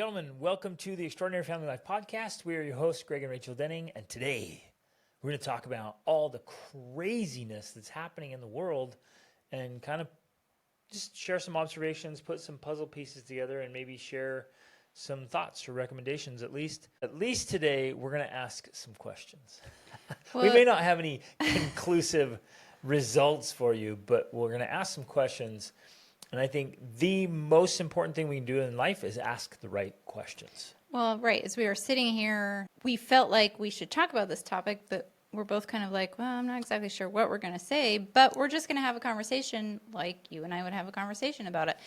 gentlemen, welcome to the Extraordinary Family Life Podcast. We are your hosts, Greg and Rachel Denning, and today we're going to talk about all the craziness that's happening in the world and kind of just share some observations, put some puzzle pieces together, and maybe share some thoughts or recommendations at least. At least today, we're going to ask some questions. We may not have any conclusive results for you, but we're going to ask some questions. And I think the most important thing we can do in life is ask the right questions. Well, right. As we were sitting here, we felt like we should talk about this topic, but we're both kind of like, well, I'm not exactly sure what we're going to say, but we're just going to have a conversation like you and I would have a conversation about it.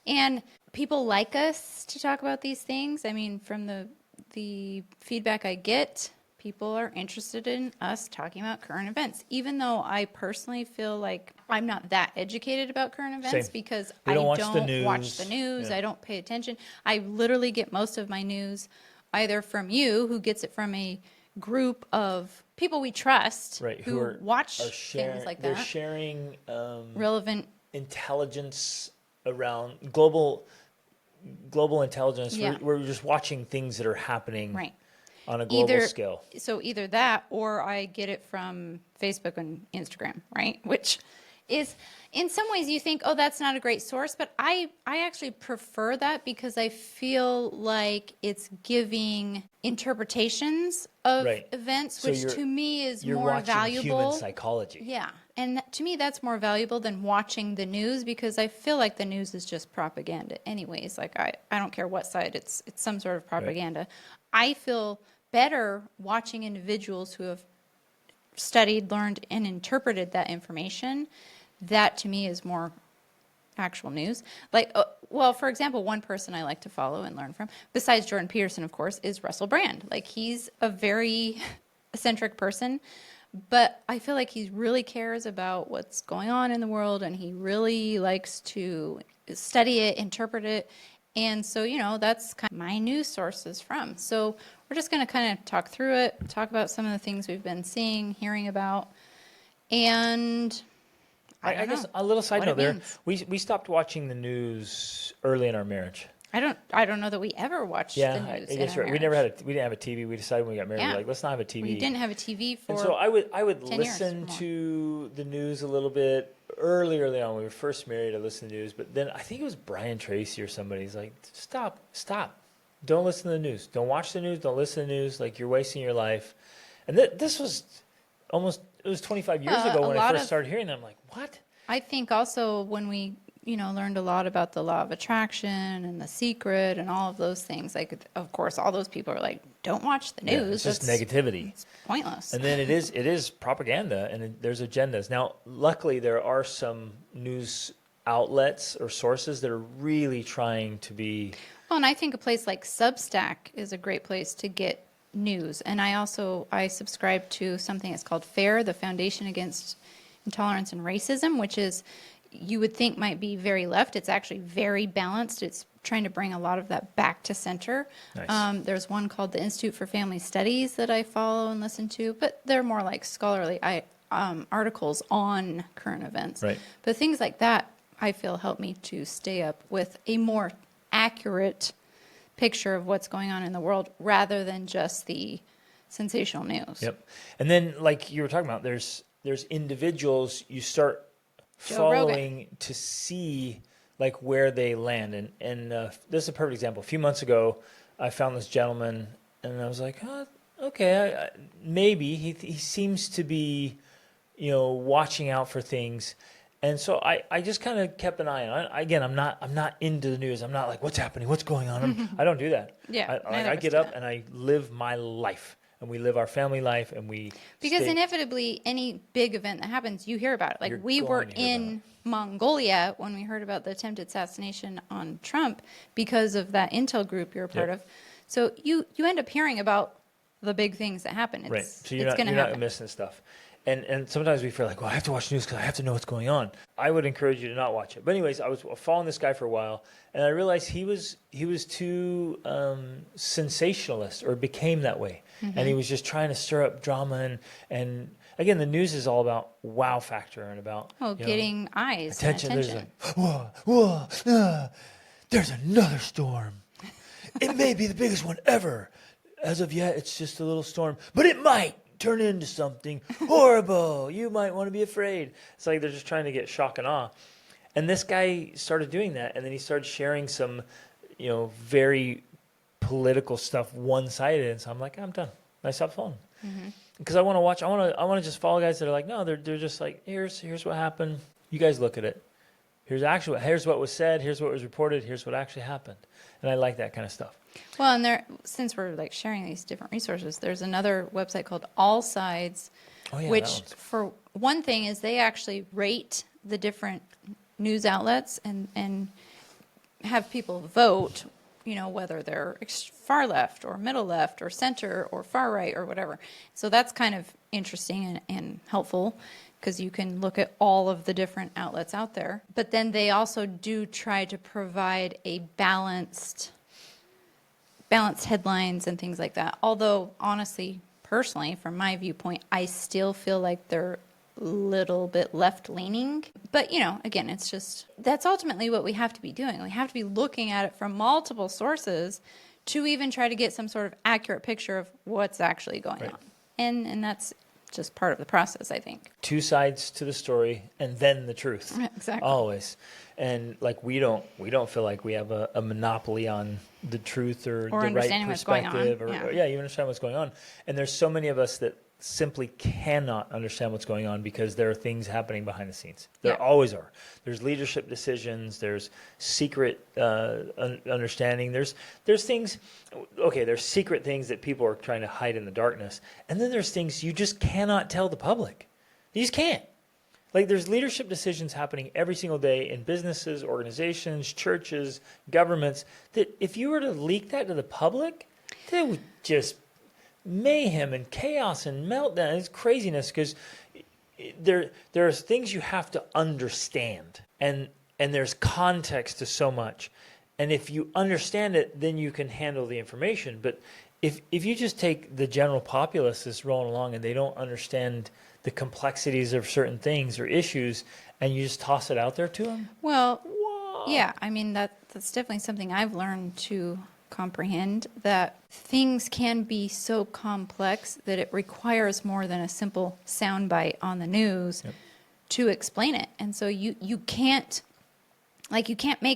And people like us to talk about these things. I mean, from the feedback I get, people are interested in us talking about current events, even though I personally feel like I'm not that educated about current events. Same. Because We don't I watch don't the news. watch the news. Yeah. I don't pay attention. I literally get most of my news either from you, who gets it from a group of people we trust, Right, who watch things like They're that. sharing Relevant. intelligence around global intelligence. Yeah. We're just watching things that are happening Right. on a global scale. So either that or I get it from Facebook and Instagram, right? Which is, in some ways you think, oh, that's not a great source, but I actually prefer that because I feel like it's giving interpretations of Right. events, So which to me is You're more watching valuable. human psychology. Yeah. And to me, that's more valuable than watching the news because I feel like the news is just propaganda anyways. Like, I don't care what side, it's some sort of propaganda. I feel better watching individuals who have studied, learned, and interpreted that information. That, to me, is more actual news. Like, well, for example, one person I like to follow and learn from, besides Jordan Peterson, of course, is Russell Brand. Like, he's a very eccentric person, but I feel like he really cares about what's going on in the world, and he really likes to study it, interpret it. And so, that's kind of my news sources from. So we're just going to kind of talk through it, talk about some of the things we've been seeing, hearing about, and I guess a little side note there. We stopped watching the news early in our marriage. I don't know that we ever watched the news. I guess in our right. We didn't have a TV. We decided when we got married, Yeah. we're like, let's not have a TV. We didn't have a TV for. And so I would 10 years listen or more. to the news a little bit early on when we were first married. I listened to the news, but then I think it was Brian Tracy or somebody. He's like, stop, don't listen to the news, don't watch the news, don't listen to the news. Like, you're wasting your life. And this was it was 25 years ago when I first started hearing them. I'm like, what? I think also when we, learned a lot about the law of attraction and The Secret and all of those things, like, of course, all those people are like, don't watch the news. Yeah, it's just negativity. It's pointless. And then it is propaganda, and there's agendas. Now, luckily, there are some news outlets or sources that are really trying to be. Well, and I think a place like Substack is a great place to get news. And I subscribe to something that's called FAIR, the Foundation Against Intolerance and Racism, which is, you would think might be very left. It's actually very balanced. It's trying to bring a lot of that back to center. Nice. There's one called the Institute for Family Studies that I follow and listen to, but they're more like scholarly articles on current events. Right. But things like that, I feel, help me to stay up with a more accurate picture of what's going on in the world rather than just the sensational news. Yep. And then, like you were talking about, there's individuals you start Joe Rogan. following to see like where they land. And this is a perfect example. A few months ago, I found this gentleman, and I was like, okay, maybe he seems to be, watching out for things. And so I just kind of kept an eye on it. Again, I'm not into the news. I'm not like, what's happening, what's going on. I don't do that. Yeah, I get up and I live my life. And we live our family life, and because inevitably any big event that happens, you hear about it. Like, we were in Mongolia when we heard about the attempted assassination on Trump because of that intel group you're a part of. So you end up hearing about the big things that happen. Right. So you're not missing stuff. And sometimes we feel like, well, I have to watch news because I have to know what's going on. I would encourage you to not watch it. But anyways, I was following this guy for a while, and I realized he was too sensationalist, or became that way. Mm-hmm. And he was just trying to stir up drama. And again, the news is all about wow factor and about getting eyes attention. and attention. There's like, whoa, there's another storm. It may be the biggest one ever. As of yet, it's just a little storm, but it might turn into something horrible. You might want to be afraid. It's like they're just trying to get shock and awe. And this guy started doing that, and then he started sharing some, very political stuff one-sided. And so I'm like, I'm done. I stopped following. Because I want to watch. I want to just follow guys that are like, no, they're just like, here's what happened. You guys look at it. Here's what was said. Here's what was reported. Here's what actually happened. And I like that kind of stuff. Well, and since we're like sharing these different resources, there's another website called All Sides, which for one thing is they actually rate the different news outlets and have people vote, whether they're far left or middle left or center or far right or whatever. So that's kind of interesting and helpful because you can look at all of the different outlets out there. But then they also do try to provide a balanced headlines and things like that. Although, honestly, personally, from my viewpoint, I still feel like they're a little bit left-leaning. But, again, it's just, that's ultimately what we have to be doing. We have to be looking at it from multiple sources to even try to get some sort of accurate picture of what's actually going on. And that's just part of the process, I think. Two sides to the story and then the truth. Exactly. Always. And like we don't feel like we have a monopoly on the truth or the right perspective you understand what's going on. And there's so many of us that simply cannot understand what's going on because there are things happening behind the scenes. There always are. There's leadership decisions, there's secret understanding, there's things, there's secret things that people are trying to hide in the darkness. And then there's things you just cannot tell the public. You just can't. Like there's leadership decisions happening every single day in businesses, organizations, churches, governments, that if you were to leak that to the public, they would just mayhem and chaos and meltdown. It's craziness because there's things you have to understand and there's context to so much. And if you understand it, then you can handle the information. But if you just take the general populace that's rolling along and they don't understand the complexities of certain things or issues and you just toss it out there to them? Well, yeah, I mean, that's definitely something I've learned to comprehend, that things can be so complex that it requires more than a simple soundbite on the news to explain it. And so you can't make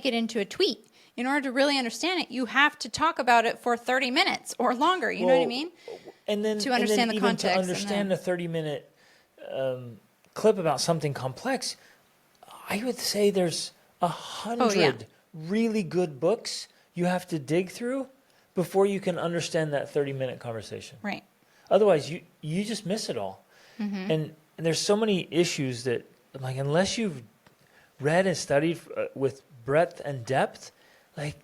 it into a tweet. In order to really understand it, you have to talk about it for 30 minutes or longer. You know what I mean? And then to understand the context. To understand a 30-minute clip about something complex, I would say there's 100 really good books you have to dig through before you can understand that 30-minute conversation. Right. Otherwise, you just miss it all. Mm-hmm. And there's so many issues that, like, unless you've read and studied with breadth and depth, like,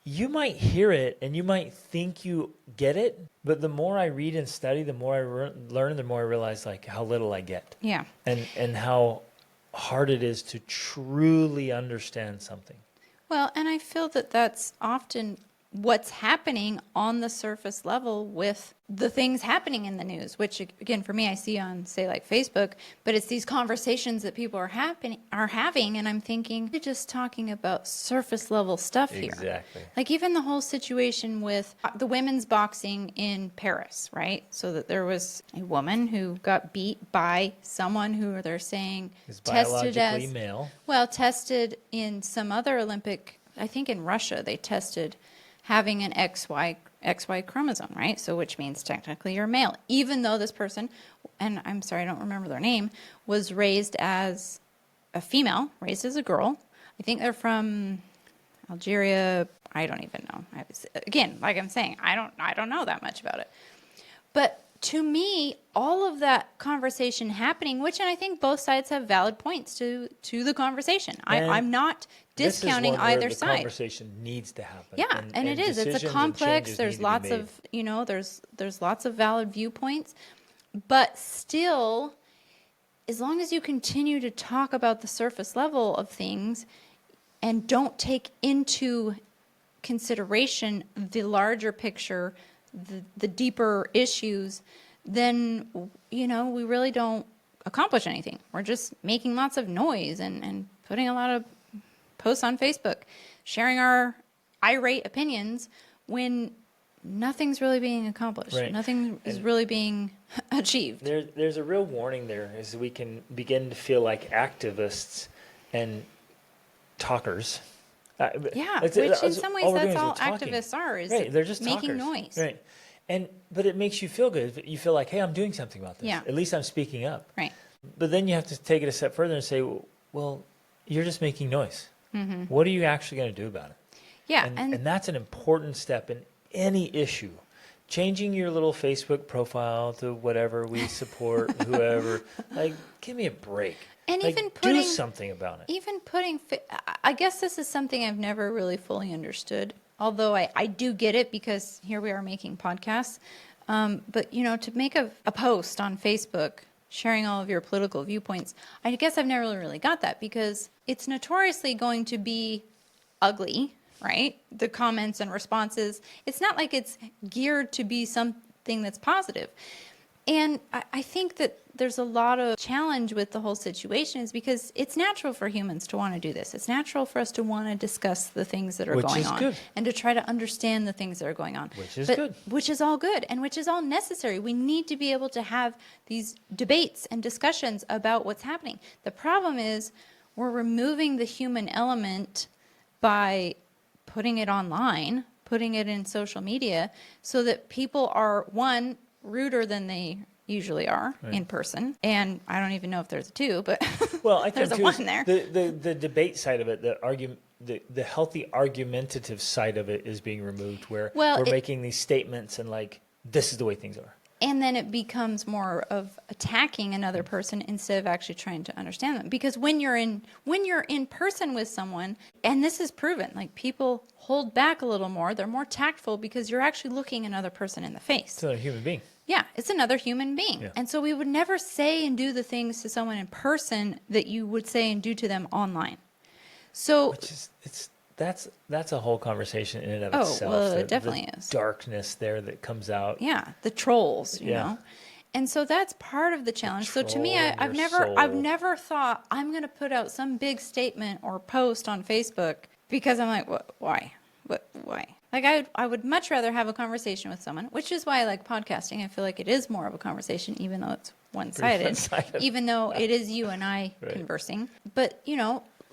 you might hear it and you might think you get it, but the more I read and study, the more I learn, the more I realize, like, how little I get. Yeah. And how hard it is to truly understand something. Well, and I feel that that's often what's happening on the surface level with the things happening in the news, which again, for me, I see on, say, like Facebook, but it's these conversations that people are having, and I'm thinking, you're just talking about surface level stuff here. Exactly. Like even the whole situation with the women's boxing in Paris, right? So that there was a woman who got beat by someone who they're saying is tested biologically as male. Well, tested in some other Olympic, I think in Russia, they tested having an XY chromosome, right? So which means technically you're male, even though this person, and I'm sorry, I don't remember their name, was raised as a female, raised as a girl. I think they're from Algeria. I don't even know. Again, like I'm saying, I don't know that much about it. But to me, all of that conversation happening, which, and I think both sides have valid points to the conversation. I'm not discounting either side. The conversation needs to happen. Yeah, and it is. It's a complex. There's lots of, there's lots of valid viewpoints, but still, as long as you continue to talk about the surface level of things and don't take into consideration the larger picture, the deeper issues, then, we really don't accomplish anything. We're just making lots of noise and putting a lot of posts on Facebook, sharing our irate opinions when nothing's really being accomplished. Right. Nothing is really being achieved. There's a real warning there, is we can begin to feel like activists and talkers. Yeah, That's- which in that's some all ways we're doing that's is all we're talking. activists are, is Right, they're just making talkers. noise. Right. But it makes you feel good. You feel like, hey, I'm doing something about this. Yeah. At least I'm speaking up. Right. But then you have to take it a step further and say, well, you're just making noise. Mm-hmm. What are you actually going to do about it? Yeah, And that's an important step in any issue. Changing your little Facebook profile to whatever we support, whoever. Like, give me a break. And like, even do something about it. Even putting, I guess this is something I've never really fully understood. Although I do get it, because here we are making podcasts. But, to make a post on Facebook sharing all of your political viewpoints, I guess I've never really got that, because it's notoriously going to be ugly, right? The comments and responses. It's not like it's geared to be something that's positive. And I think that there's a lot of challenge with the whole situation, is because it's natural for humans to want to do this. It's natural for us to want to discuss the things that are going on. Good. And to try to understand the things that are going on. Which is good. Which is all good, and which is all necessary. We need to be able to have these debates and discussions about what's happening. The problem is we're removing the human element by putting it online, putting it in social media, so that people are, one, ruder than they usually are in person. And I don't even know if there's a two, but Well, I think there's a too, one there. the debate side of it, the healthy argumentative side of it is being removed, where we're making these statements and like, this is the way things are. And then it becomes more of attacking another person instead of actually trying to understand them. Because when you're in person with someone, and this is proven, like, people hold back a little more, they're more tactful, because you're actually looking another person in the face. It's another human being. Yeah, it's another human being. Yeah. And so we would never say and do the things to someone in person that you would say and do to them online. So that's a whole conversation in and of Oh, itself. well, it definitely is. Darkness there that comes out. yeah, the trolls, you Yeah. know. And so that's part of the challenge. So to me, troll in I've your never soul. thought I'm going to put out some big statement or post on Facebook, because I'm like, why? Why? Like, I would much rather have a conversation with someone, which is why I like podcasting. I feel like it is more of a conversation, even though it's one-sided, one-sided. even though it is you and I Right. conversing. But,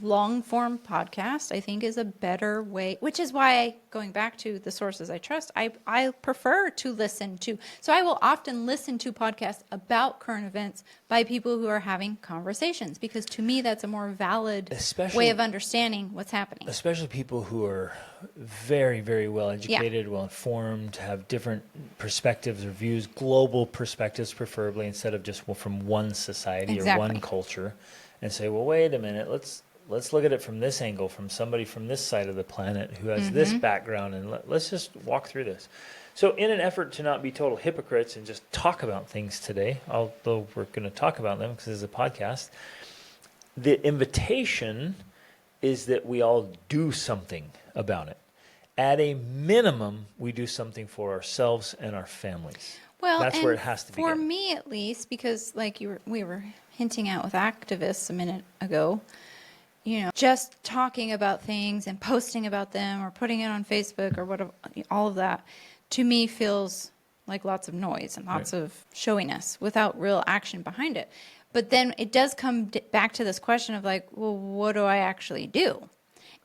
long form podcast, I think, is a better way, which is why, going back to the sources I trust, I prefer to listen to. So I will often listen to podcasts about current events by people who are having conversations, because to me, that's a more valid way of understanding what's happening. Especially people who are very, very well educated, well informed, have different perspectives or views, global perspectives preferably, instead of just from one society or one culture, and say, well, wait a minute, let's look at it from this angle, from somebody from this side of the planet who has this background, and let's just walk through this. So in an effort to not be total hypocrites and just talk about things today, although we're going to talk about them because this is a podcast, the invitation is that we all do something about it. At a minimum, we do something for ourselves and our families. Well, that's and where it has to begin. For me, at least, because like we were hinting at with activists a minute ago, just talking about things and posting about them or putting it on Facebook or whatever, all of that, to me feels like lots of noise and lots of showiness without real action behind it. But then it does come back to this question of like, well, what do I actually do?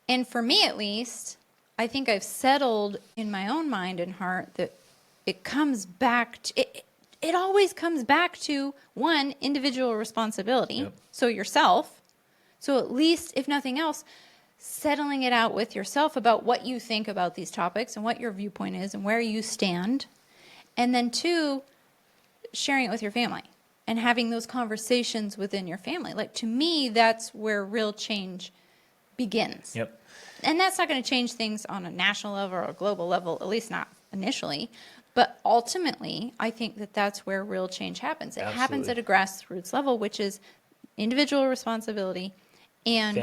And for me, at least, I think I've settled in my own mind and heart that it comes back to, it always comes back to, one, individual responsibility. Yep. So yourself. So at least, if nothing else, settling it out with yourself about what you think about these topics and what your viewpoint is and where you stand. And then two, sharing it with your family and having those conversations within your family. Like, to me, that's where real change begins. Yep. And that's not going to change things on a national level or a global level, at least not initially. But ultimately, I think that that's where real change happens. It happens at a grassroots level, which is individual responsibility and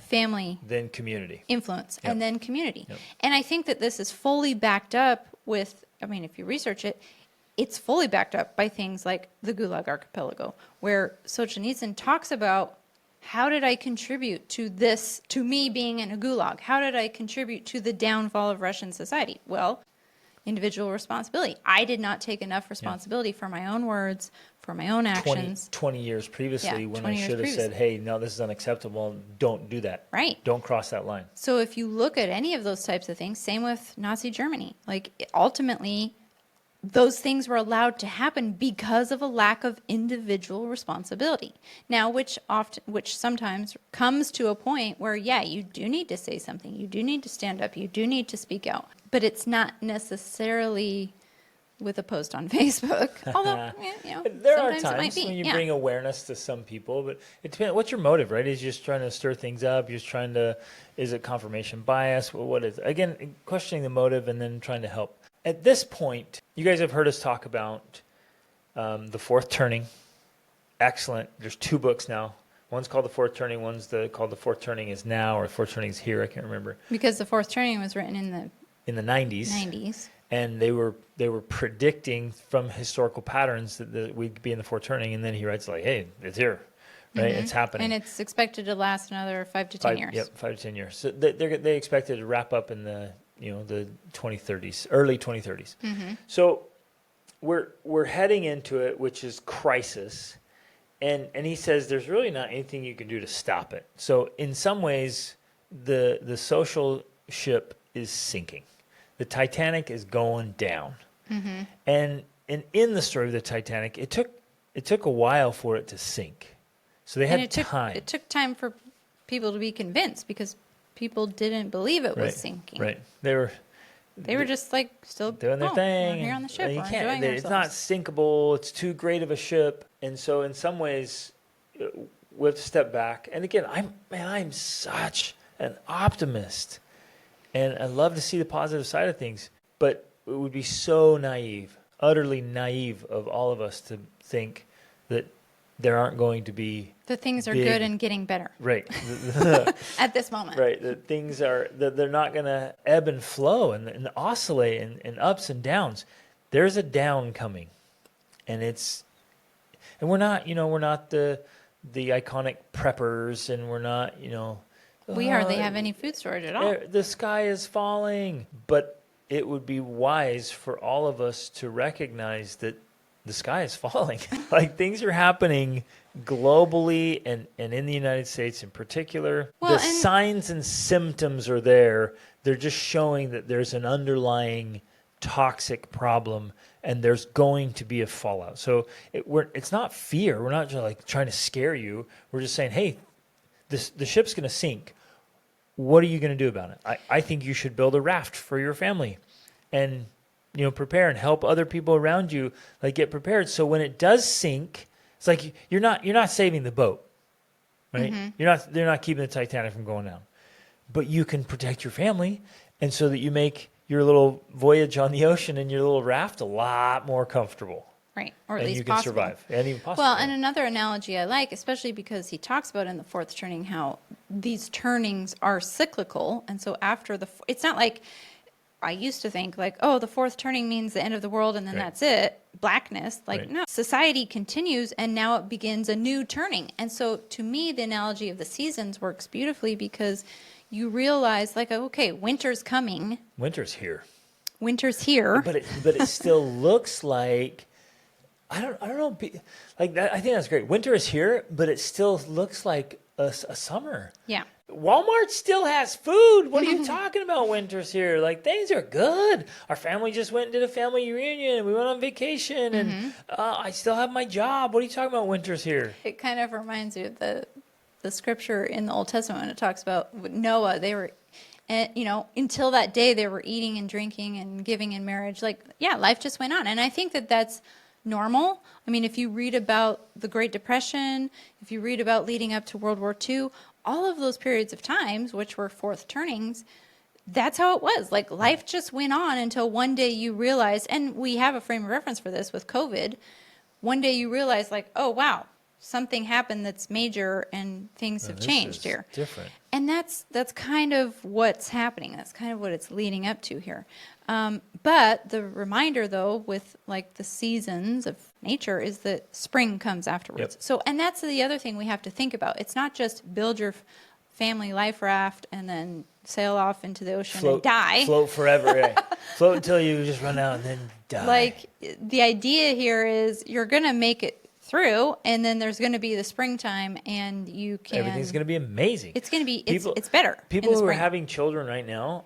family then community influence, Yep. and then community. Yep. And I think that this is fully backed up with, if you research it, it's fully backed up by things like the Gulag Archipelago, where Solzhenitsyn talks about how did I contribute to this, to me being in a gulag? How did I contribute to the downfall of Russian society? Well, individual responsibility. I did not take enough responsibility for my own words, for my own actions. 20 years previously, when I 20 years should have said, previously. hey, no, this is unacceptable. Don't do that. Right. Don't cross that line. So if you look at any of those types of things, same with Nazi Germany, like ultimately those things were allowed to happen because of a lack of individual responsibility. Now, which sometimes comes to a point where, yeah, you do need to say something, you do need to stand up, you do need to speak out, but it's not necessarily with a post on Facebook. Although, There are sometimes it might times be. when you bring awareness to some people, but it depends. What's your motive, right? Is you just trying to stir things up? You're just trying to, is it confirmation bias? What is it? Again, questioning the motive and then trying to help. At this point, you guys have heard us talk about The Fourth Turning. Excellent. There's 2 books now. One's called The Fourth Turning. One's called The Fourth Turning is Now, or The Fourth Turning is Here. I can't remember. Because The Fourth Turning was written in the 90s. 90s. And they were predicting from historical patterns that we'd be in the Fourth Turning. And then he writes like, hey, it's here. Right? It's happening. And it's expected to last another 5 to 10 years. Yep, 5 to 10 years. So they expected to wrap up in the 2030s, early 2030s. So we're heading into it, which is crisis, and he says there's really not anything you can do to stop it. So in some ways, the social ship is sinking. The Titanic is going down, and in the story of the Titanic, it took a while for it to sink. So they had time. It took time for people to be convinced because people didn't believe it was sinking. Right. They were just like still doing their thing. We're here on the ship. You We're can't, enjoying it's not sinkable. It's too great of a ship. And so in some ways, we have to step back. And again, I'm such an optimist. And I love to see the positive side of things. But it would be so naive, utterly naive of all of us to think that there aren't going to be the things are good and getting better. Right. At this moment. Right. That things are, that they're not going to ebb and flow and oscillate and ups and downs. There's a down coming. And we're not the iconic preppers, and we're not, we hardly have any food storage at all. The sky is falling. But it would be wise for all of us to recognize that the sky is falling. Like things are happening globally and in the United States in particular. The signs and symptoms are there. They're just showing that there's an underlying toxic problem and there's going to be a fallout. So it's not fear. We're not just like trying to scare you. We're just saying, hey, the ship's going to sink. What are you going to do about it? I think you should build a raft for your family and prepare and help other people around you like get prepared. So when it does sink, it's like you're not saving the boat, right? They're not keeping the Titanic from going down, but you can protect your family, and so that you make your little voyage on the ocean and your little raft a lot more comfortable, right? Or at least you can possible. survive, and even possible. Well, and another analogy I like, especially because he talks about in The Fourth Turning how these turnings are cyclical, and so after it's not like. I used to think like, oh, the fourth turning means the end of the world and then that's it, blackness. Like, no, society continues and now it begins a new turning. And so to me, the analogy of the seasons works beautifully because you realize like, okay, winter's coming. Winter's here. Winter's here. But it still looks like, I don't know, like that. I think that's great. Winter is here, but it still looks like a summer. Yeah. Walmart still has food. What are you talking about? Winter's here. Like, things are good. Our family just went and did a family reunion. We went on vacation, and I still have my job. What are you talking about? Winter's here. It kind of reminds you of the scripture in the Old Testament when it talks about Noah. They were, until that day, they were eating and drinking and giving in marriage. Like, yeah, life just went on. And I think that that's normal. I mean, if you read about the Great Depression, if you read about leading up to World War II, all of those periods of times, which were fourth turnings, that's how it was. Like life just went on until one day you realize, and we have a frame of reference for this with COVID, one day you realize like, oh, wow, something happened that's major and things have changed here. Different. And that's kind of what's happening. That's kind of what it's leading up to here. But the reminder, though, with like the seasons of nature, is that spring comes afterwards. Yep. So, and that's the other thing we have to think about. It's not just build your family life raft and then sail off into the ocean and die. Float forever. Right? Float until you just run out and then die. Like, the idea here is you're going to make it through, and then there's going to be the springtime, and you can. Everything's going to be amazing. It's going to be. It's better. People in the who are spring. having children right now,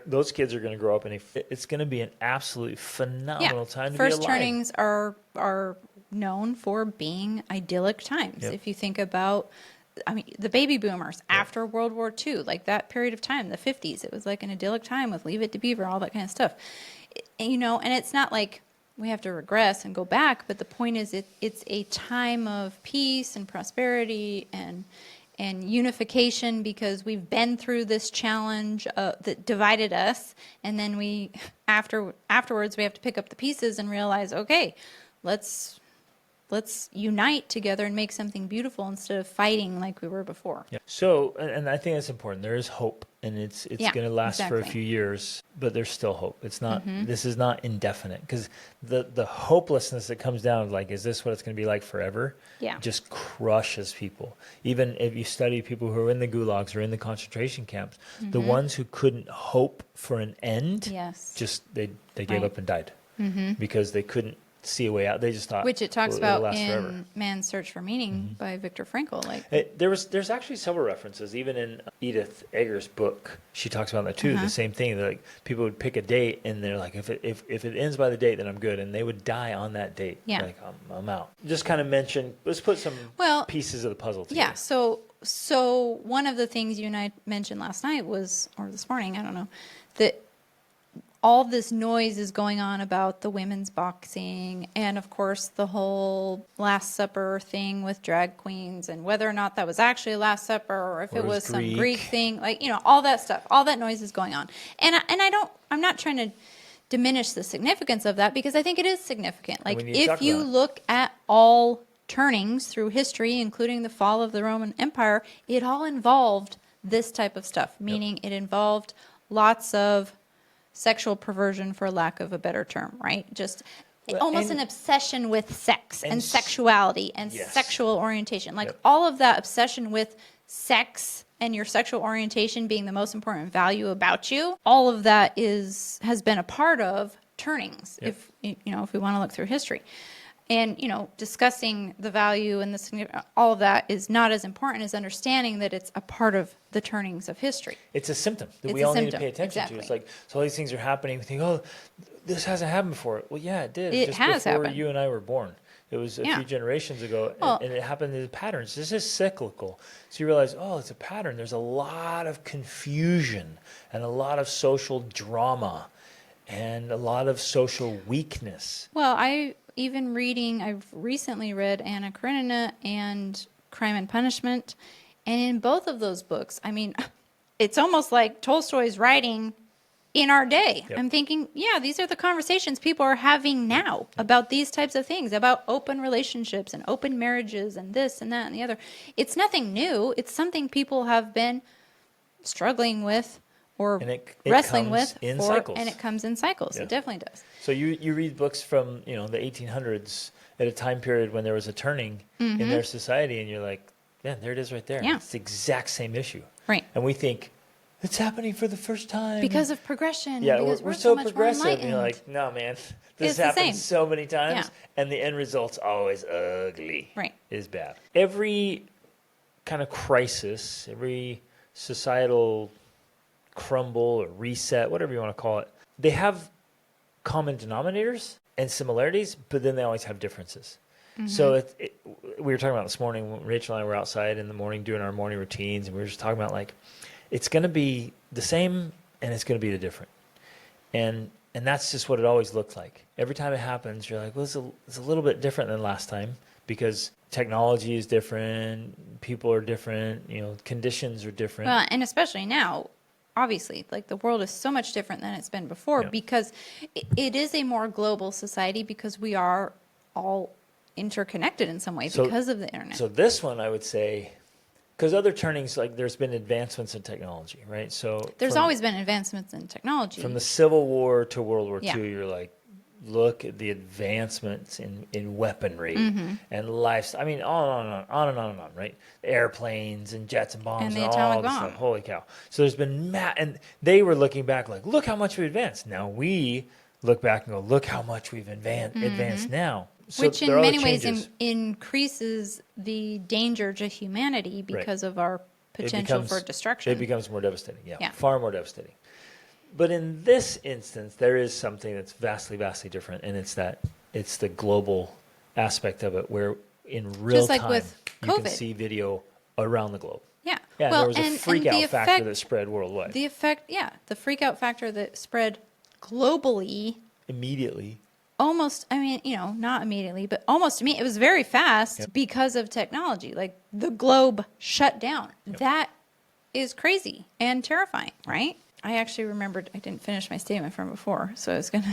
those kids are going to grow up, and it's going to be an absolutely phenomenal time to be alive. First turnings are known for being idyllic times. Yep. If you think about, I mean, the baby boomers after World War II, like that period of time, the 50s, it was like an idyllic time with Leave It to Beaver, all that kind of stuff. You know, and it's not like we have to regress and go back, but the point is it's a time of peace and prosperity and unification, because we've been through this challenge that divided us, and then we afterwards we have to pick up the pieces and realize, okay, let's unite together and make something beautiful instead of fighting like we were before. Yeah. So, and I think that's important. There is hope, and it's going to last for a few years, but there's still hope. It's not. This is not indefinite, because the hopelessness that comes down, like, is this what it's going to be like forever? Yeah. Just crushes people. Even if you study people who are in the gulags or in the concentration camps, the ones who couldn't hope for an end, just they gave up and died because they couldn't see a way out. They just thought, which it talks it'll about last in forever. Man's Search for Meaning by Viktor Frankl. Like, there's actually several references, even in Edith Eger's book. She talks about that too. The same thing. That, like, people would pick a date, and they're like, if it ends by the date, then I'm good, and they would die on that date. Yeah. Like, I'm out. Just kind of mention. Let's put some pieces of the puzzle together. yeah. So one of the things you and I mentioned last night was, or this morning, I don't know, that all this noise is going on about the women's boxing, and of course the whole Last Supper thing with drag queens, and whether or not that was actually a Last Supper or if it was some Greek thing, like, you know, all that stuff, all that noise is going on. And I'm not trying to diminish the significance of that, because I think it is significant. Like, if you look at all turnings through history, including the fall of the Roman Empire, it all involved this type of stuff, meaning it involved lots of sexual perversion, for lack of a better term, right? Just almost an obsession with sex and sexuality and sexual orientation. Like, all of that obsession with sex and your sexual orientation being the most important value about you, all of that has been a part of turnings, if we want to look through history. And, you know, discussing the value and all of that is not as important as understanding that it's a part of the turnings of history. It's a symptom that we all need to pay attention to. It's like, so all these things are happening. We think, oh, this hasn't happened before. Well, yeah, it did. It has before happened. You and I were born. It was a few generations ago, and it happened in patterns. This is cyclical. So you realize, oh, it's a pattern. There's a lot of confusion and a lot of social drama and a lot of social weakness. Well, I've recently read Anna Karenina and Crime and Punishment, and in both of those books, I mean, it's almost like Tolstoy's writing in our day. I'm thinking, these are the conversations people are having now about these types of things, about open relationships and open marriages and this and that and the other. It's nothing new. It's something people have been struggling with or wrestling with, cycles. And it comes in cycles. Yeah. It definitely does. So you read books from the 1800s at a time period when there was a turning in their society, and you're like, man, there it is right there. Yeah. It's the exact same issue. Right. And we think it's happening for the first time because of progression. Yeah, because we're so much more progressive. And enlightened. you're like, no, man, this It's the happens same. so many times, Yeah. and the end result's always ugly. Right. Is bad. Every kind of crisis, every societal crumble or reset, whatever you want to call it, they have common denominators and similarities, but then they always have differences. So we were talking about this morning when Rachel and I were outside in the morning doing our morning routines, and we were just talking about, like, it's going to be the same and it's going to be the different. And that's just what it always looks like. Every time it happens, you're like, well, it's a little bit different than last time, because technology is different, people are different, conditions are different. Well, and especially now, obviously, like, the world is so much different than it's been before, because it is a more global society, because we are all interconnected in some way So- because of the internet. So this one, I would say, because other turnings, like there's been advancements in technology, right? So There's always been advancements in technology. from the Civil War to World War Yeah. II, you're like, look at the advancements in weaponry Mm-hmm. and life. I mean, on and on, on and on and on, right? Airplanes and jets and bombs And the and atomic all this bomb. stuff. Holy cow! So there's been and they were looking back like, look how much we advanced. Now we look back and go, look how much we've advanced now. So Mm-hmm. Which there in are many ways changes. increases the danger to humanity because of our potential for destruction. It becomes more devastating. Yeah. Far more devastating. But in this instance, there is something that's vastly, vastly different, and it's the global aspect of it, where in real Just like time with you can COVID. see video around the globe. Yeah. Yeah, well, there was a and freak the out factor effect, that spread worldwide the effect, the freak out factor that spread globally immediately. almost, I mean, not immediately, but almost to me, it was very fast because of technology. Like the globe shut down. That is crazy and terrifying, right? I actually remembered, I didn't finish my statement from before, so I was going to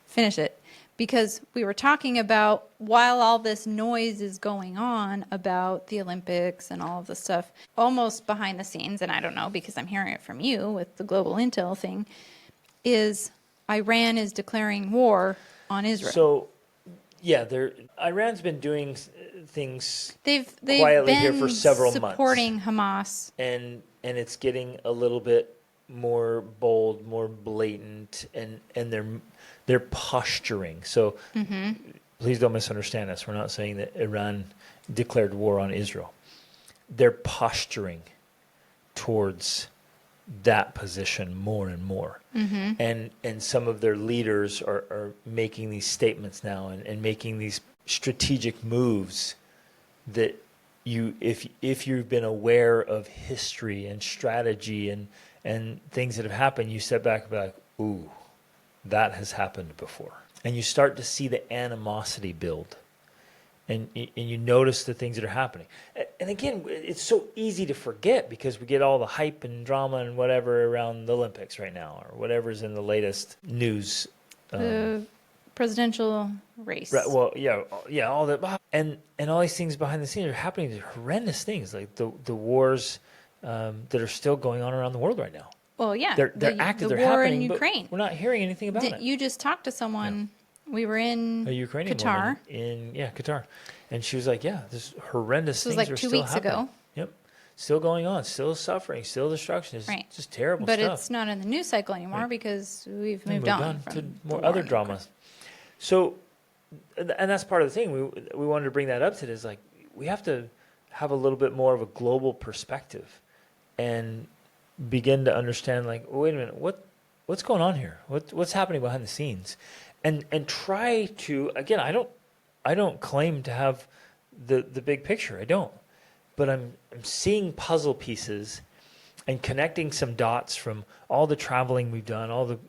finish it. Because we were talking about, while all this noise is going on about the Olympics and all of the stuff, almost behind the scenes, and I don't know because I'm hearing it from you with the global intel thing, is Iran is declaring war on Israel. So, yeah, Iran's been doing things they've quietly been here for several supporting Hamas. and it's getting a little bit more bold, more blatant, and they're posturing. So please don't misunderstand us. We're not saying that Iran declared war on Israel. They're posturing towards that position more and more. And some of their leaders are making these statements now and making these strategic moves that if you've been aware of history and strategy and things that have happened, you step back and be like, ooh, that has happened before. And you start to see the animosity build. And you notice the things that are happening. And again, it's so easy to forget because we get all the hype and drama and whatever around the Olympics right now or whatever's in the latest news. The presidential race. Right, well, yeah, all that. And all these things behind the scenes are happening. They're horrendous things like the wars that are still going on around the world right now. Well, yeah. They're active, the they're war happening, in but Ukraine. we're not hearing anything about it. You just talked to someone. We were in A Ukrainian Qatar. woman in Qatar, and she was like, "Yeah, this horrendous This was things like are 2 still weeks happening. ago. Yep, still going on, still suffering, still destruction. It's Right. just terrible But stuff. it's not in the news cycle anymore Right. because we've We moved on to from more the war other in dramas. So, and that's part of the thing. We wanted to bring that up today. Is like we have to have a little bit more of a global perspective, and begin to understand. Like, wait a minute, what's going on here? What's happening behind the scenes, and try to again. I don't claim to have the big picture. I don't, but I'm seeing puzzle pieces and connecting some dots from all the traveling we've done, all the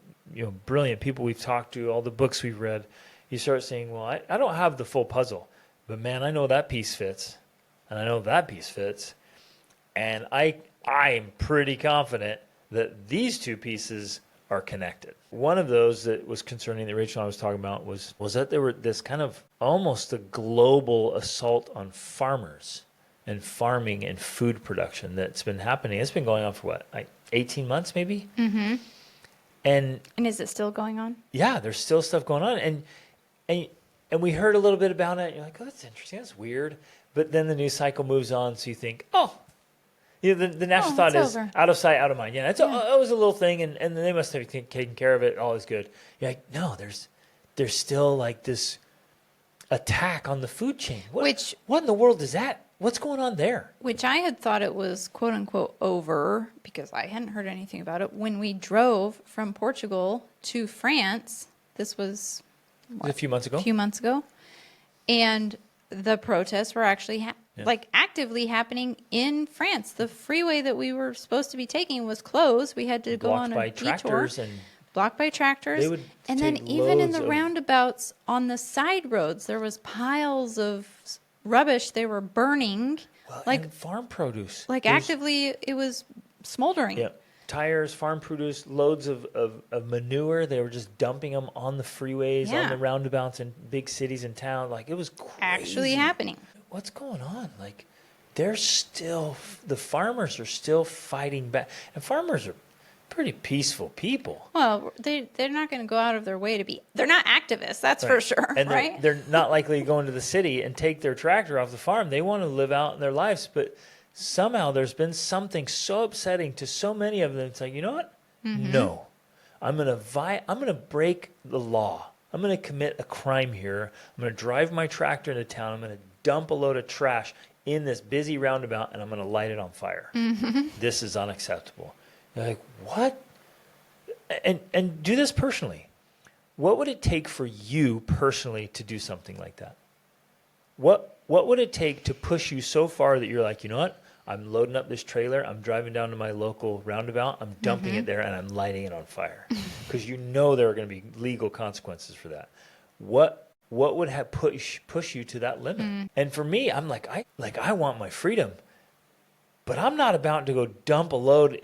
brilliant people we've talked to, all the books we've read. You start saying, well, I don't have the full puzzle, but man, I know that piece fits, and I know that piece fits, and I'm pretty confident that these two pieces are connected. One of those that was concerning that Rachel and I was talking about was that there were this kind of almost a global assault on farmers and farming and food production that's been happening. It's been going on for what, like 18 months maybe? Mm-hmm. And is it still going on? yeah, there's still stuff going on. And we heard a little bit about it. And you're like, oh, that's interesting. That's weird. But then the news cycle moves on. So you think, oh, the natural thought it's is over. out of sight, out of mind. Yeah, it was a little thing. And they must have taken care of it. All is good. You're like, no, there's still like this attack on the food chain. What in the world is that? What's going on there? Which I had thought it was quote unquote over because I hadn't heard anything about it. When we drove from Portugal to France, this was A few months ago. a few months ago, and the protests were actually like actively happening in France. The freeway that we were supposed to be taking was closed. We had to go on a by detour. tractors and Blocked by tractors. They would And then take even in loads the of- roundabouts on the side roads, there was piles of rubbish they were burning. well, like and farm produce. like There's- actively it was smoldering. Yeah, tires, farm produce, loads of manure. They were just dumping them on the freeways, on Yeah. the roundabouts in big cities and town. Like, it was crazy. Actually happening. What's going on? Like, the farmers are still fighting back. And farmers are pretty peaceful people. Well, they're not going to go out of their way to be. They're not activists, that's for Right. sure, And right? they're not likely to go into the city and take their tractor off the farm. They want to live out in their lives, but somehow there's been something so upsetting to so many of them. It's like, you know what? No, I'm gonna break the law. I'm gonna commit a crime here. I'm gonna drive my tractor into town. I'm gonna dump a load of trash in this busy roundabout, and I'm gonna light it on fire. This is unacceptable. You're like, what? And do this personally. What would it take for you personally to do something like that? What would it take to push you so far that you're like, you know what? I'm loading up this trailer. I'm driving down to my local roundabout. I'm dumping it there, and I'm lighting it on fire. Because you know there are going to be legal consequences for that. What would have push you to that limit? And for me, I'm like, I want my freedom. But I'm not about to go dump a load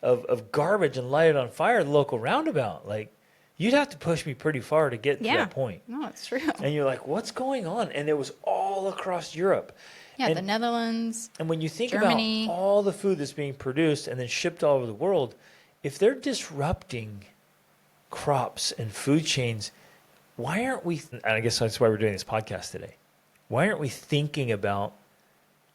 of garbage and light it on fire at the local roundabout. Like, you'd have to push me pretty far to get to that point. No, it's true. And you're like, what's going on? And it was all across Europe. Yeah, and, the Netherlands. And when you think Germany. about all the food that's being produced and then shipped all over the world, if they're disrupting crops and food chains, why aren't we, and I guess that's why we're doing this podcast today, why aren't we thinking about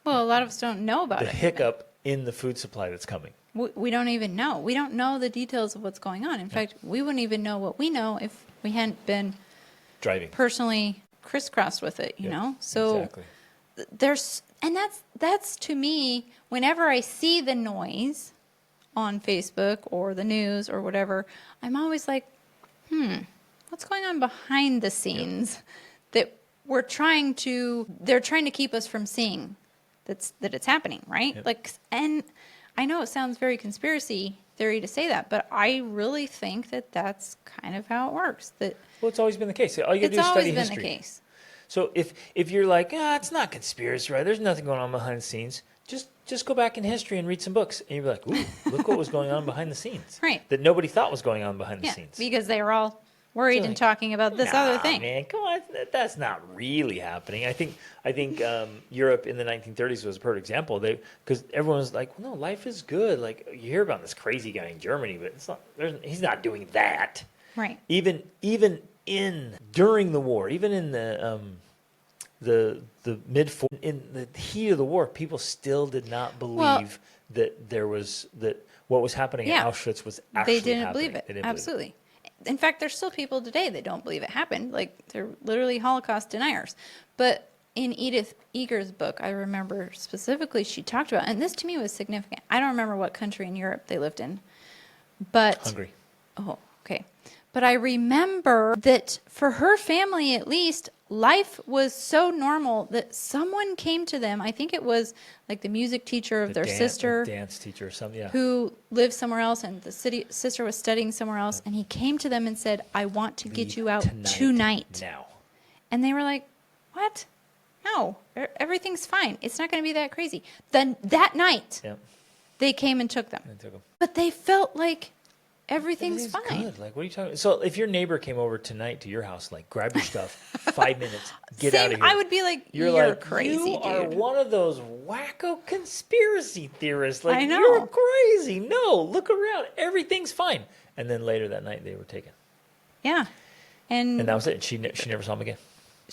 Well, a lot of us don't know about the it. hiccup in the food supply that's coming? We don't even know. We don't know the details of what's going on. In fact, we wouldn't even know what we know if we hadn't been Driving. personally crisscrossed with it, you know? So Exactly. that's to me, whenever I see the noise on Facebook or the news or whatever, I'm always like, what's going on behind the scenes that they're trying to keep us from seeing that it's happening, right? Yep. Like, and I know it sounds very conspiracy theory to say that, but I really think that that's kind of how it works. That Well, it's always been the case. All you got to it's do is always study been history. the case. So if you're like, it's not conspiracy, right? There's nothing going on behind the scenes. Just go back in history and read some books, and you'll be like, ooh, look what was going on behind the scenes. Right. That nobody thought was going on behind the Yeah, scenes. because they were all worried So and like, talking about this other thing. Man, come on, that's not really happening. I think Europe in the 1930s was a perfect example. Because everyone was like, well, no, life is good. Like, you hear about this crazy guy in Germany, but it's not. He's not doing that. Right. Even during the war, even in the mid in the heat of the war, people still did not believe that what was happening Yeah. at Auschwitz was actually They didn't happening. believe it. They didn't Absolutely. In fact, there's still people today that don't believe it happened. Like, they're literally Holocaust deniers. But in Edith Eger's book, I remember specifically she talked about, and this to me was significant. I don't remember what country in Europe they lived in, but Hungry. Oh, okay. But I remember that for her family, at least, life was so normal that someone came to them. I think it was like the music teacher of their sister, dance teacher or something. Yeah. who lived somewhere else, and the sister was studying somewhere else. And he came to them and said, "I want to get Leave you out tonight." Now. And they were like, "What? No, everything's fine. It's not going to be that crazy." Then that night, Yeah. they came and took them. They took 'em. But they felt like everything's fine. Good. Like, what are you talking? So, if your neighbor came over tonight to your house, like, grab your stuff, 5 minutes, get out of here. I would be like, you're like, crazy, you are dude. one of those wacko conspiracy theorists. Like, I know. you're crazy. No, look around. Everything's fine. And then later that night, they were taken. Yeah. And And that was it. She never saw them again.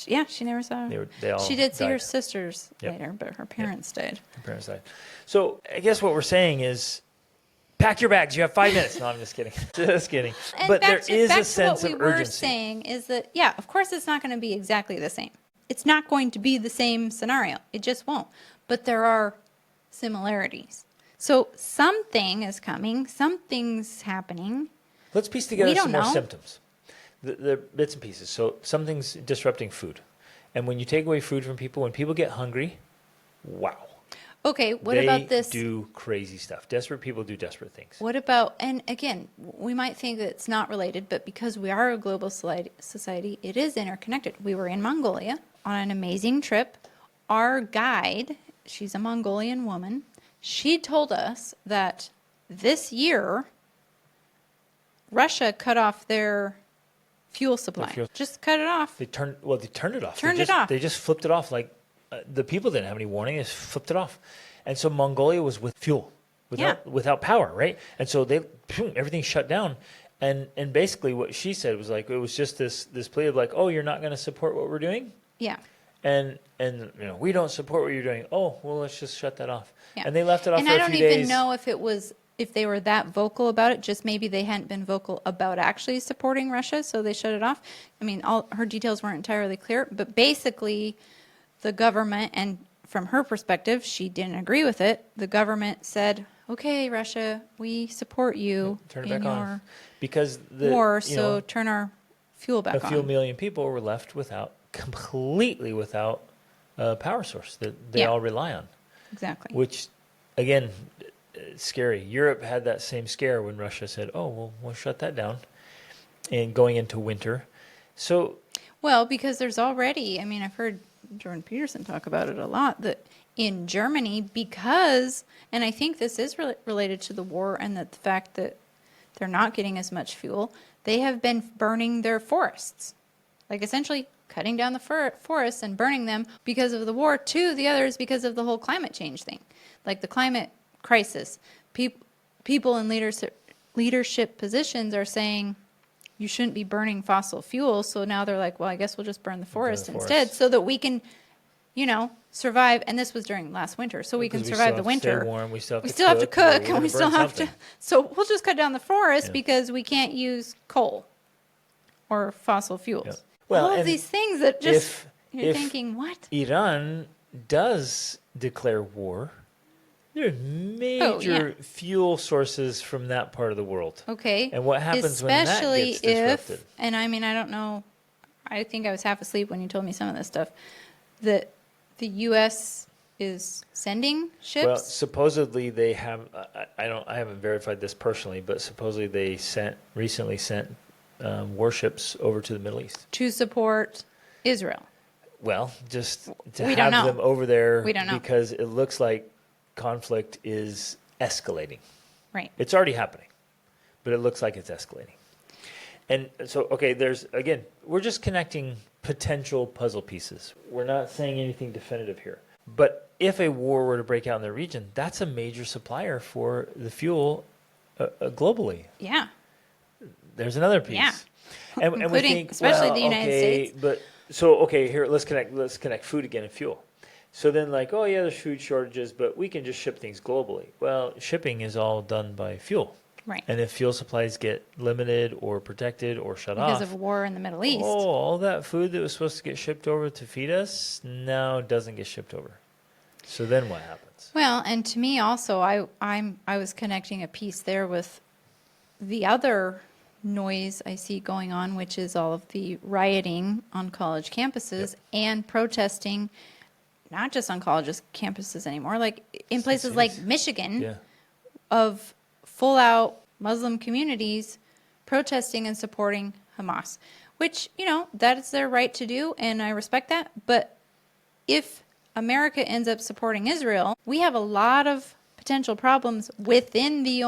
yeah, she never saw her. They all She did see her died. sisters Yep. later, but her parents died. Her parents died. So, I guess what we're saying is, pack your bags. You have 5 minutes. No, I'm just kidding. Just kidding. And But there back is to a sense what of we were urgency. saying is that, yeah, of course it's not going to be exactly the same. It's not going to be the same scenario. It just won't. But there are similarities. So something is coming. Something's happening. Let's piece together We don't some more know. symptoms. The bits and pieces. So something's disrupting food. And when you take away food from people, when people get hungry, wow. Okay, what they about this? do crazy stuff. Desperate people do desperate things. What about, and again, we might think that it's not related, but because we are a global society, it is interconnected. We were in Mongolia on an amazing trip. Our guide, she's a Mongolian woman, she told us that this year, Russia cut off their fuel supply. Just cut it off. They turned it off. Turned it off. They just flipped it off. Like the people didn't have any warning. They just flipped it off. And so Mongolia was with fuel, without power, right? And so everything shut down. And basically what she said was like, it was just this plea of like, oh, you're not going to support what we're doing? Yeah. And we don't support what you're doing. Oh, well, let's just shut that off. Yeah. And they left it off and for I a don't few even days. know if they were that vocal about it. Just maybe they hadn't been vocal about actually supporting Russia, so they shut it off. I mean, all her details weren't entirely clear, but basically the government, and from her perspective, she didn't agree with it. The government said, okay, Russia, we support you Turn it in back your on. Because the war, so turn our fuel back on. A few million people were left completely without a power source that they all rely on. Exactly. Which, again, it's scary. Europe had that same scare when Russia said, oh, well, we'll shut that down, and going into winter. So, well, because there's already, I mean, I've heard Jordan Peterson talk about it a lot, that in Germany, because, and I think this is related to the war and the fact that they're not getting as much fuel, they have been burning their forests. Like essentially cutting down the forests and burning them because of the war. Two, the other is because of the whole climate change thing. Like the climate crisis. People in leadership positions are saying you shouldn't be burning fossil fuels. So now they're like, well, I guess we'll just burn the forest instead so that we can, survive. And this was during last winter. So we can survive the winter. Stay warm. We still have to cook and we still have to. So we'll just cut down the forest because we can't use coal or fossil fuels. Yeah. Well, all of these things that just, you're thinking, what? Iran does declare war, there are major fuel sources from that part of the world. Okay. And what happens when that gets disrupted? And I mean, I don't know, I think I was half asleep when you told me some of this stuff, that the U.S. is sending ships? Well, supposedly they have, I haven't verified this personally, but supposedly they recently sent warships over to the Middle East to support Israel. Well, just to we have don't know. them over there, we don't know. Because it looks like conflict is escalating. Right. It's already happening, but it looks like it's escalating. And so, okay, we're just connecting potential puzzle pieces. We're not saying anything definitive here. But if a war were to break out in the region, that's a major supplier for the fuel globally. Yeah. There's another piece. Yeah. And including, we think, especially the United States. But here, let's connect food again and fuel. So then there's food shortages, but we can just ship things globally. Well, shipping is all done by fuel. Right. And if fuel supplies get limited or protected or shut off. Because of war in the Middle East. Oh, all that food that was supposed to get shipped over to feed us now doesn't get shipped over. So then what happens? Well, and to me also, I was connecting a piece there with the other noise I see going on, which is all of the rioting on college campuses and protesting, not just on college campuses anymore, like in places like Michigan, of full-out Muslim communities protesting and supporting Hamas, which, that is their right to do, and I respect that. But if America ends up supporting Israel, we have a lot of potential problems within the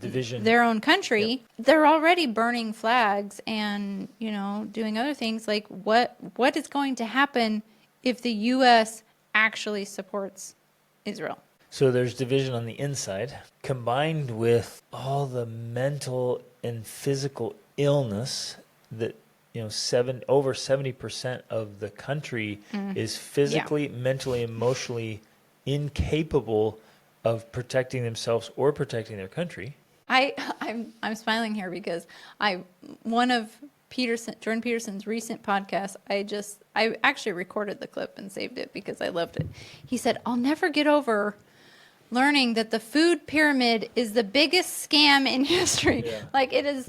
division, their own country. They're already burning flags and, doing other things. Like what is going to happen if the U.S. actually supports Israel? So there's division on the inside, combined with all the mental and physical illness that over 70% of the country is physically, mentally, emotionally incapable of protecting themselves or protecting their country. I'm smiling here because one of Jordan Peterson's recent podcasts, I actually recorded the clip and saved it because I loved it. He said, "I'll never get over learning that the food pyramid is the biggest scam in history." Yeah. Like it is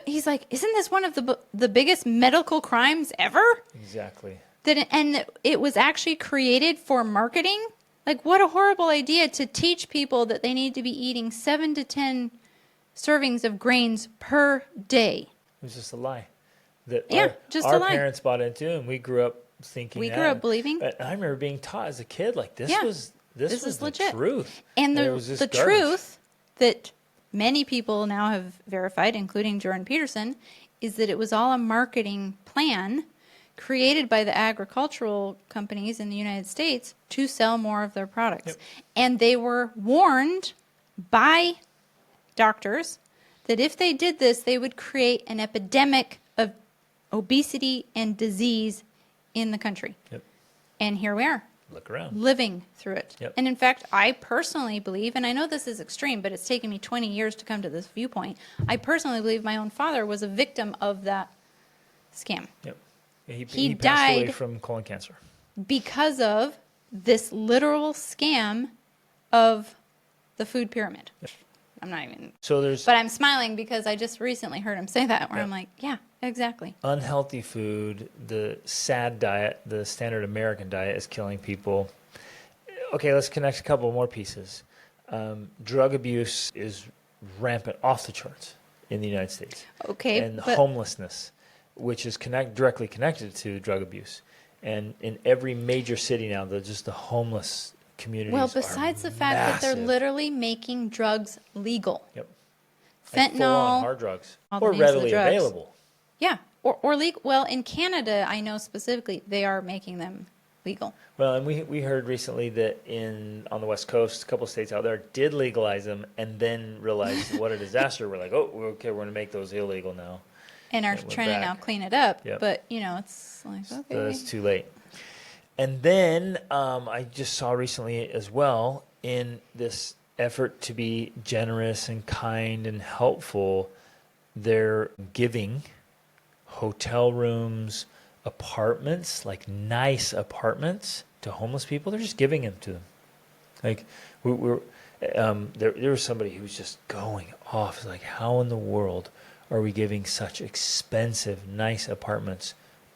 he's like, "Isn't this one of the biggest medical crimes ever?" Exactly. And it was actually created for marketing. Like, what a horrible idea to teach people that they need to be eating 7 to 10 servings of grains per day. It was just a lie. That our parents bought into, and we grew up thinking. We grew up believing. I remember being taught as a kid, like this was legit. the truth. And the truth that many people now have verified, including Jordan Peterson, is that it was all a marketing plan created by the agricultural companies in the United States to sell more of their products. Yep. And they were warned by doctors that if they did this, they would create an epidemic of obesity and disease in the country. Yep. And here we are. Look around. Living through it. Yep. And in fact, I personally believe, and I know this is extreme, but it's taken me 20 years to come to this viewpoint. I personally believe my own father was a victim of that scam. Yep. He He passed away died from colon cancer. because of this literal scam of the food pyramid. Yep. I'm not even, So there's but I'm smiling because I just recently heard him say that, where Yep. I'm like, yeah, exactly. unhealthy food, the SAD diet, the standard American diet is killing people. Okay, let's connect a couple more pieces. Drug abuse is rampant off the charts in the United States. Okay, And but homelessness, which is directly connected to drug abuse. And in every major city now, just the homeless communities well, are besides the fact that they're massive. literally making drugs legal. Yep. Like full-on Fentanyl, hard drugs. all the Or names of the readily drugs. available. Yeah, or legal. Well, in Canada, I know specifically they are making them legal. Well, and we heard recently that on the West Coast, a couple of states out there did legalize them and then realized what a disaster. We're like, oh, okay, we're going to make those illegal now. And are It went trying to back. now clean it up. Yep. But, it's like, So okay. it's too late. And then I just saw recently as well, in this effort to be generous and kind and helpful, they're giving hotel rooms, apartments, like nice apartments to homeless people. They're just giving them to them. Like there was somebody who was just going off. It's like, how in the world are we giving such expensive, nice apartments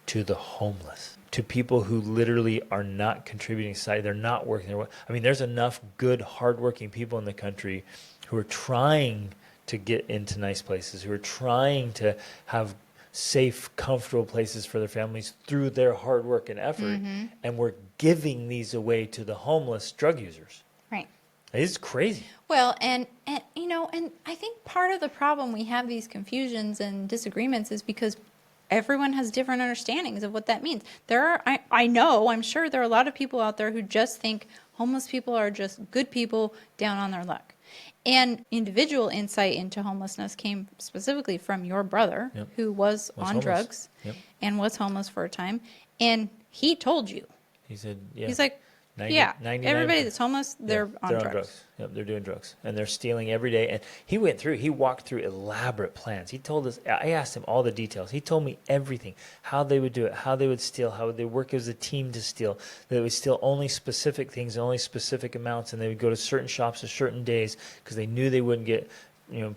to the homeless? To people who literally are not contributing to society. They're not working their way. I mean, there's enough good, hardworking people in the country who are trying to get into nice places, who are trying to have safe, comfortable places for their families through their hard work and effort. And we're giving these away to the homeless drug users. Right. It's crazy. Well, and I think part of the problem we have these confusions and disagreements is because everyone has different understandings of what that means. I'm sure there are a lot of people out there who just think homeless people are just good people down on their luck. And individual insight into homelessness came specifically from your brother, Yep. who was on homeless. drugs Yep. and was homeless for a time. And he told you, He said, yeah. he's like, 99 everybody that's homeless, Yeah, they're on drugs. Yep, they're doing drugs. And they're stealing every day. And he walked through elaborate plans. He told us, I asked him all the details. He told me everything, how they would do it, how they would steal, how they work as a team to steal. They would steal only specific things, only specific amounts, and they would go to certain shops at certain days because they knew they wouldn't get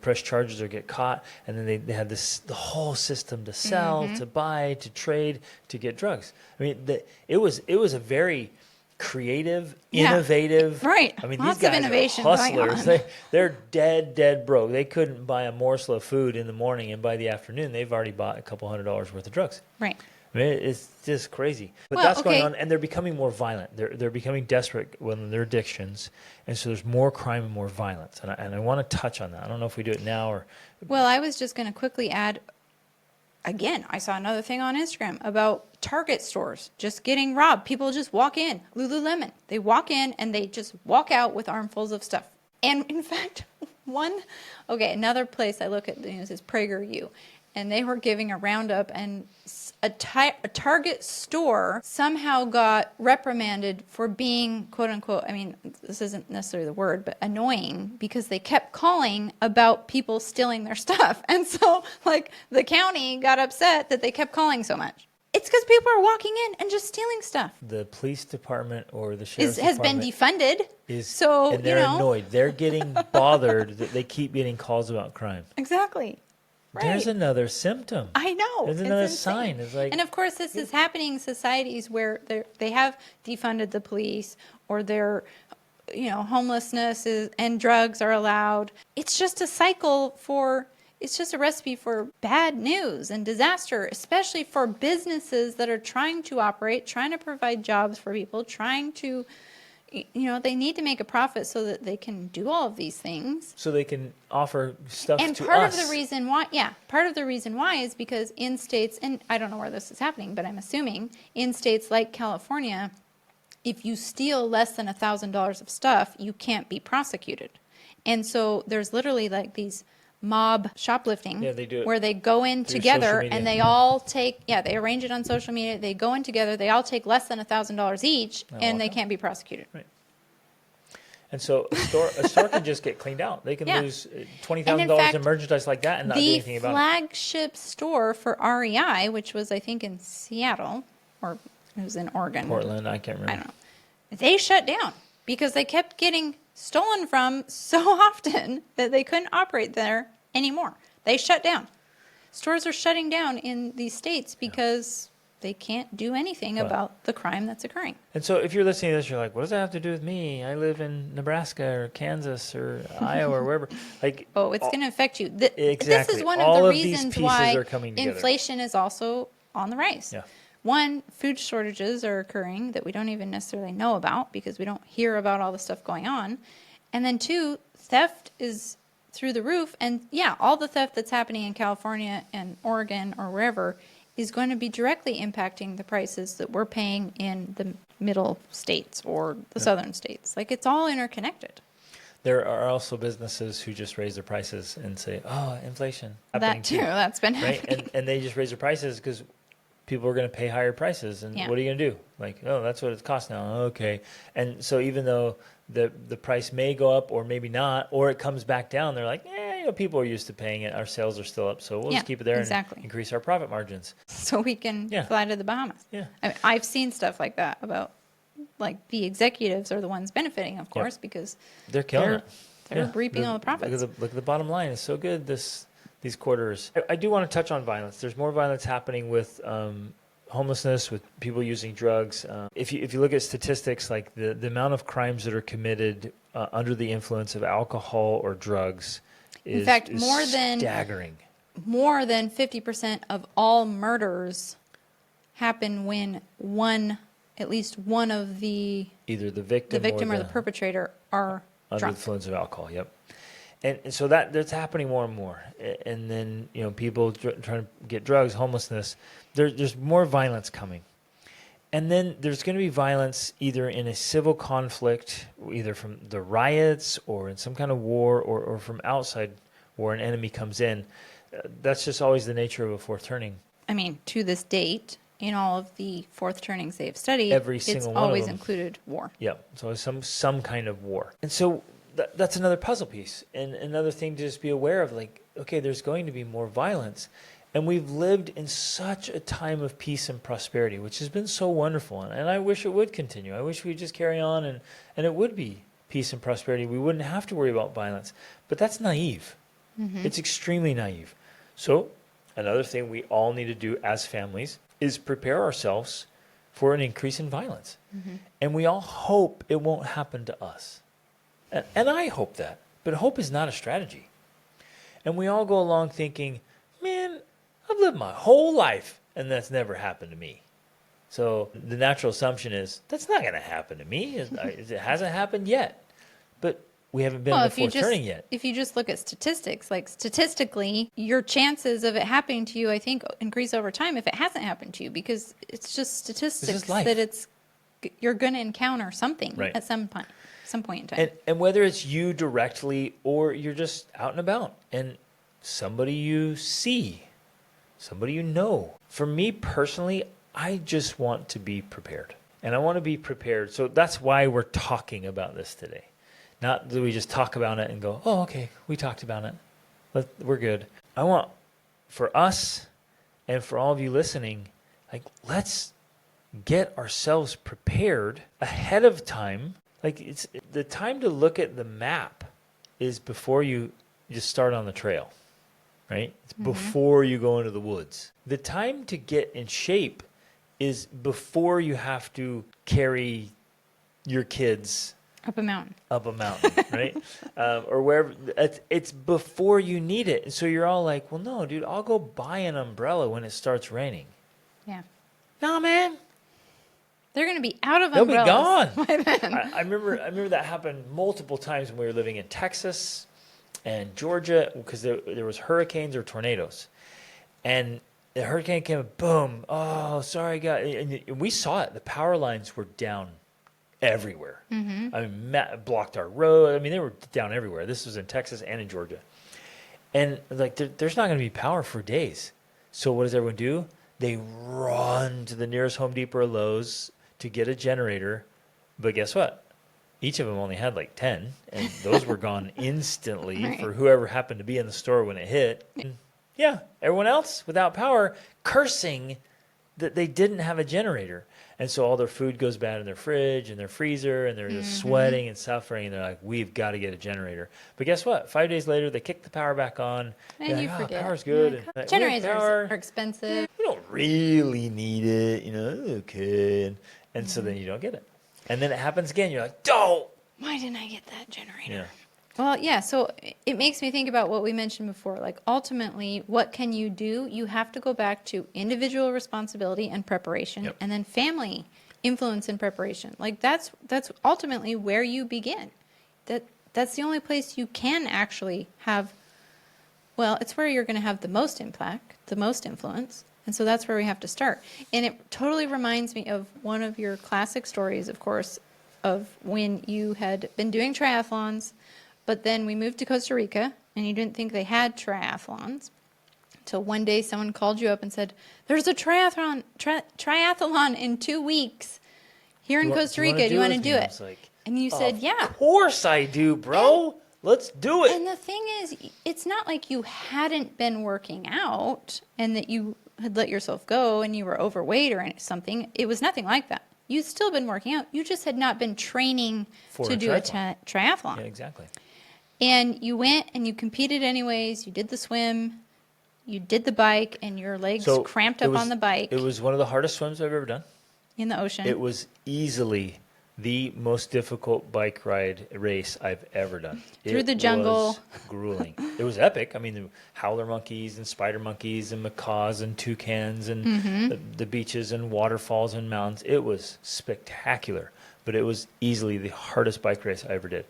press charges or get caught. And then they had the whole system to sell, to buy, to trade, to get drugs. I mean, it was a very creative, Yeah. innovative. Right. I mean, Lots these of guys innovation are going hustlers. on. They're dead broke. They couldn't buy a morsel of food in the morning, and by the afternoon, they've already bought a couple $100 worth of drugs. Right. I mean, it's just crazy. But Well, that's going okay. on, and they're becoming more violent. They're becoming desperate when their addictions, and so there's more crime and more violence. And I want to touch on that. I don't know if we do it now or. Well, I was just going to quickly add, again, I saw another thing on Instagram about Target stores just getting robbed. People just walk in, Lululemon. They walk in and they just walk out with armfuls of stuff. And in fact, another place I look at the news is PragerU. And they were giving a roundup, and a Target store somehow got reprimanded for being, quote unquote, I mean, this isn't necessarily the word, but annoying, because they kept calling about people stealing their stuff. And so, the county got upset that they kept calling so much. It's because people are walking in and just stealing stuff. The police department or the sheriff's Has been department defunded. and they're annoyed. They're getting bothered that they keep getting calls about crime. Exactly. Right. There's another symptom. I know. There's It's another insane. sign. It's like, and of course, this is happening in societies where they have defunded the police, or they're, homelessness and drugs are allowed. It's just a cycle it's just a recipe for bad news and disaster, especially for businesses that are trying to operate, trying to provide jobs for people, trying to, they need to make a profit so that they can do all of these things. So they can offer stuff And to part us. of the reason why is because in states, and I don't know where this is happening, but I'm assuming in states like California, if you steal less than $1,000 of stuff, you can't be prosecuted. And so there's literally like these mob shoplifting Yeah, they do it where they go in through together social media. and they all take, they arrange it on social media. They go in together. They all take less than $1,000 each and they can't be prosecuted. Right. And so a store can just get cleaned out. They can lose $20,000 in merchandise like that and not do anything about it. The flagship store for REI, which was I think in Seattle or it was in Oregon. Portland, I can't remember. I don't know. They shut down because they kept getting stolen from so often that they couldn't operate there anymore. They shut down. Stores are shutting down in these states because they can't do anything about the crime that's occurring. And so if you're listening to this, you're like, what does that have to do with me? I live in Nebraska or Kansas or Iowa or wherever. Like, it's going to affect you. Exactly. This is one All of the of these reasons pieces why are coming together. inflation is also on the rise. Yeah. One, food shortages are occurring that we don't even necessarily know about because we don't hear about all the stuff going on. And then two, theft is through the roof. And all the theft that's happening in California and Oregon or wherever is going to be directly impacting the prices that we're paying in the middle states or the southern states. Like, it's all interconnected. There are also businesses who just raise their prices and say, oh, inflation. That too. That's been happening. Right? And they just raise their prices because people are going to pay higher prices. And what are you going to do? Like, oh, that's what it costs now. Okay. And so even though the price may go up or maybe not, or it comes back down, they're like, people are used to paying it. Our sales are still up. So we'll just keep it there and increase our profit margins. So we can fly to the Bahamas. Yeah. I mean, I've seen stuff like that about, like, the executives are the ones benefiting, of course, because they're killing it. They're reaping all the profits. Look at the bottom line. It's so good these quarters. I do want to touch on violence. There's more violence happening with homelessness, with people using drugs. If you look at statistics, like the amount of crimes that are committed under the influence of alcohol or drugs is staggering. More than 50% of all murders happen when at least one of either the victim or the perpetrator are under drunk. the influence of alcohol. Yep. And so that's happening more and more. And then, people trying to get drugs, homelessness, there's more violence coming. And then there's going to be violence either in a civil conflict, either from the riots or in some kind of war or from outside war, an enemy comes in. That's just always the nature of a fourth turning. I mean, to this date, in all of the fourth turnings they've studied, it's always included war. Yeah, so some kind of war. And so that's another puzzle piece and another thing to just be aware of, like, okay, there's going to be more violence. And we've lived in such a time of peace and prosperity, which has been so wonderful. And I wish it would continue. I wish we'd just carry on and it would be peace and prosperity. We wouldn't have to worry about violence. But that's naive. Mm-hmm. It's extremely naive. So another thing we all need to do as families is prepare ourselves for an increase in violence. Mm-hmm. And we all hope it won't happen to us. And I hope that. But hope is not a strategy. And we all go along thinking, man, I've lived my whole life and that's never happened to me. So the natural assumption is that's not going to happen to me. It hasn't happened yet. But we haven't been in the fourth turning yet. If you just look at statistics, like statistically, your chances of it happening to you, I think, increase over time if it hasn't happened to you, because it's just statistics that you're going to encounter something at some point in time. And whether it's you directly or you're just out and about and somebody you see, somebody you know. For me personally, I just want to be prepared. And I want to be prepared. So that's why we're talking about this today. Not that we just talk about it and go, oh, okay, we talked about it. We're good. I want, for us and for all of you listening, like, let's get ourselves prepared ahead of time. Like, it's the time to look at the map is before you just start on the trail, right? It's before you go into the woods. The time to get in shape is before you have to carry your kids up a mountain, right? Or wherever. It's before you need it. And so you're all like, well, no, dude, I'll go buy an umbrella when it starts raining. Yeah. No, man. They're going to be out of They'll be umbrellas gone. by then. I remember that happened multiple times when we were living in Texas and Georgia, because there was hurricanes or tornadoes. And the hurricane came, boom, oh, sorry, guys. And we saw it. The power lines were down everywhere. I mean, blocked our road. I mean, they were down everywhere. This was in Texas and in Georgia. And like, there's not going to be power for days. So what does everyone do? They run to the nearest Home Depot or Lowe's to get a generator. But guess what? Each of them only had like 10, and those were gone instantly Right. for whoever happened to be in the store when it hit. And yeah, everyone else without power, cursing that they didn't have a generator. And so all their food goes bad in their fridge and their freezer, and they're just sweating and suffering. And they're like, we've got to get a generator. But guess what? 5 days later, they kick the power back on. And They're you like, forget. power's good. You're And like, like, generators power, are expensive. we don't really need it. Okay. And so then you don't get it. And then it happens again. You're like, don't. Why didn't I get that generator? Yeah. Well, yeah, so it makes me think about what we mentioned before. Like, ultimately, what can you do? You have to go back to individual responsibility and preparation, Yep. and then family influence and preparation. Like, that's ultimately where you begin. That's the only place you can actually have, well, it's where you're going to have the most impact, the most influence. And so that's where we have to start. And it totally reminds me of one of your classic stories, of course, of when you had been doing triathlons, but then we moved to Costa Rica and you didn't think they had triathlons. Until one day someone called you up and said, there's a triathlon in 2 weeks here in Costa Rica. Do you want to do it? Like, And you said, yeah. of course I do, bro. Let's do it. And the thing is, it's not like you hadn't been working out and that you had let yourself go and you were overweight or something. It was nothing like that. You'd still been working out. You just had not been training to do a triathlon. Yeah, exactly. And you went and you competed anyways. You did the swim. You did the bike, and your legs cramped up on the bike. It was one of the hardest swims I've ever done. In the ocean. It was easily the most difficult bike ride race I've ever done. Through the jungle. Was grueling. It was epic. I mean, the howler monkeys and spider monkeys and macaws and toucans and the beaches and waterfalls and mountains. It was spectacular, but it was easily the hardest bike race I ever did.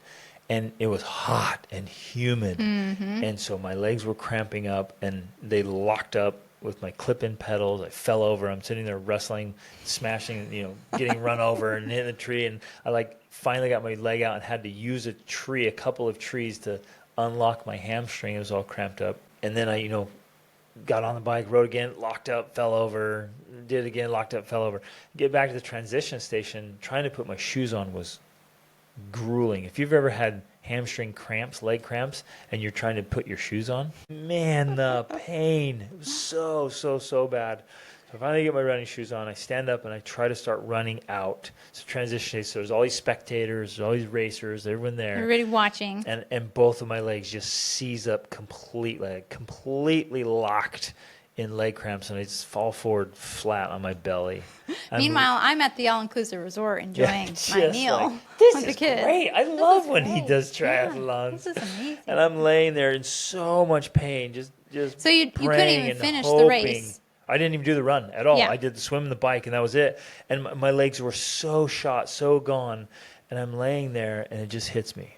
And it was hot and humid. And so my legs were cramping up and they locked up with my clip-in pedals. I fell over. I'm sitting there wrestling, smashing, getting run over and hitting the tree. And I finally got my leg out and had to use a couple of trees to unlock my hamstring. It was all cramped up. And then I, got on the bike, rode again, locked up, fell over, did it again, locked up, fell over. Get back to the transition station, trying to put my shoes on was grueling. If you've ever had hamstring cramps, leg cramps, and you're trying to put your shoes on, man, the pain. It was so bad. So I finally get my running shoes on. I stand up and I try to start running out. So transition, so there's all these spectators, there's all these racers, everyone there. Everybody watching. And both of my legs just seize up completely locked in leg cramps, and I just fall forward flat on my belly. Meanwhile, I'm at the all-inclusive resort enjoying my meal this with is the kids. great. I love when he does triathlons. Yeah, this is amazing. And I'm laying there in so much pain, just So you couldn't praying even and finish the hoping. race. I didn't even do the run at all. Yeah. I did the swim and the bike, and that was it. And my legs were so shot, so gone. And I'm laying there, and it just hits me.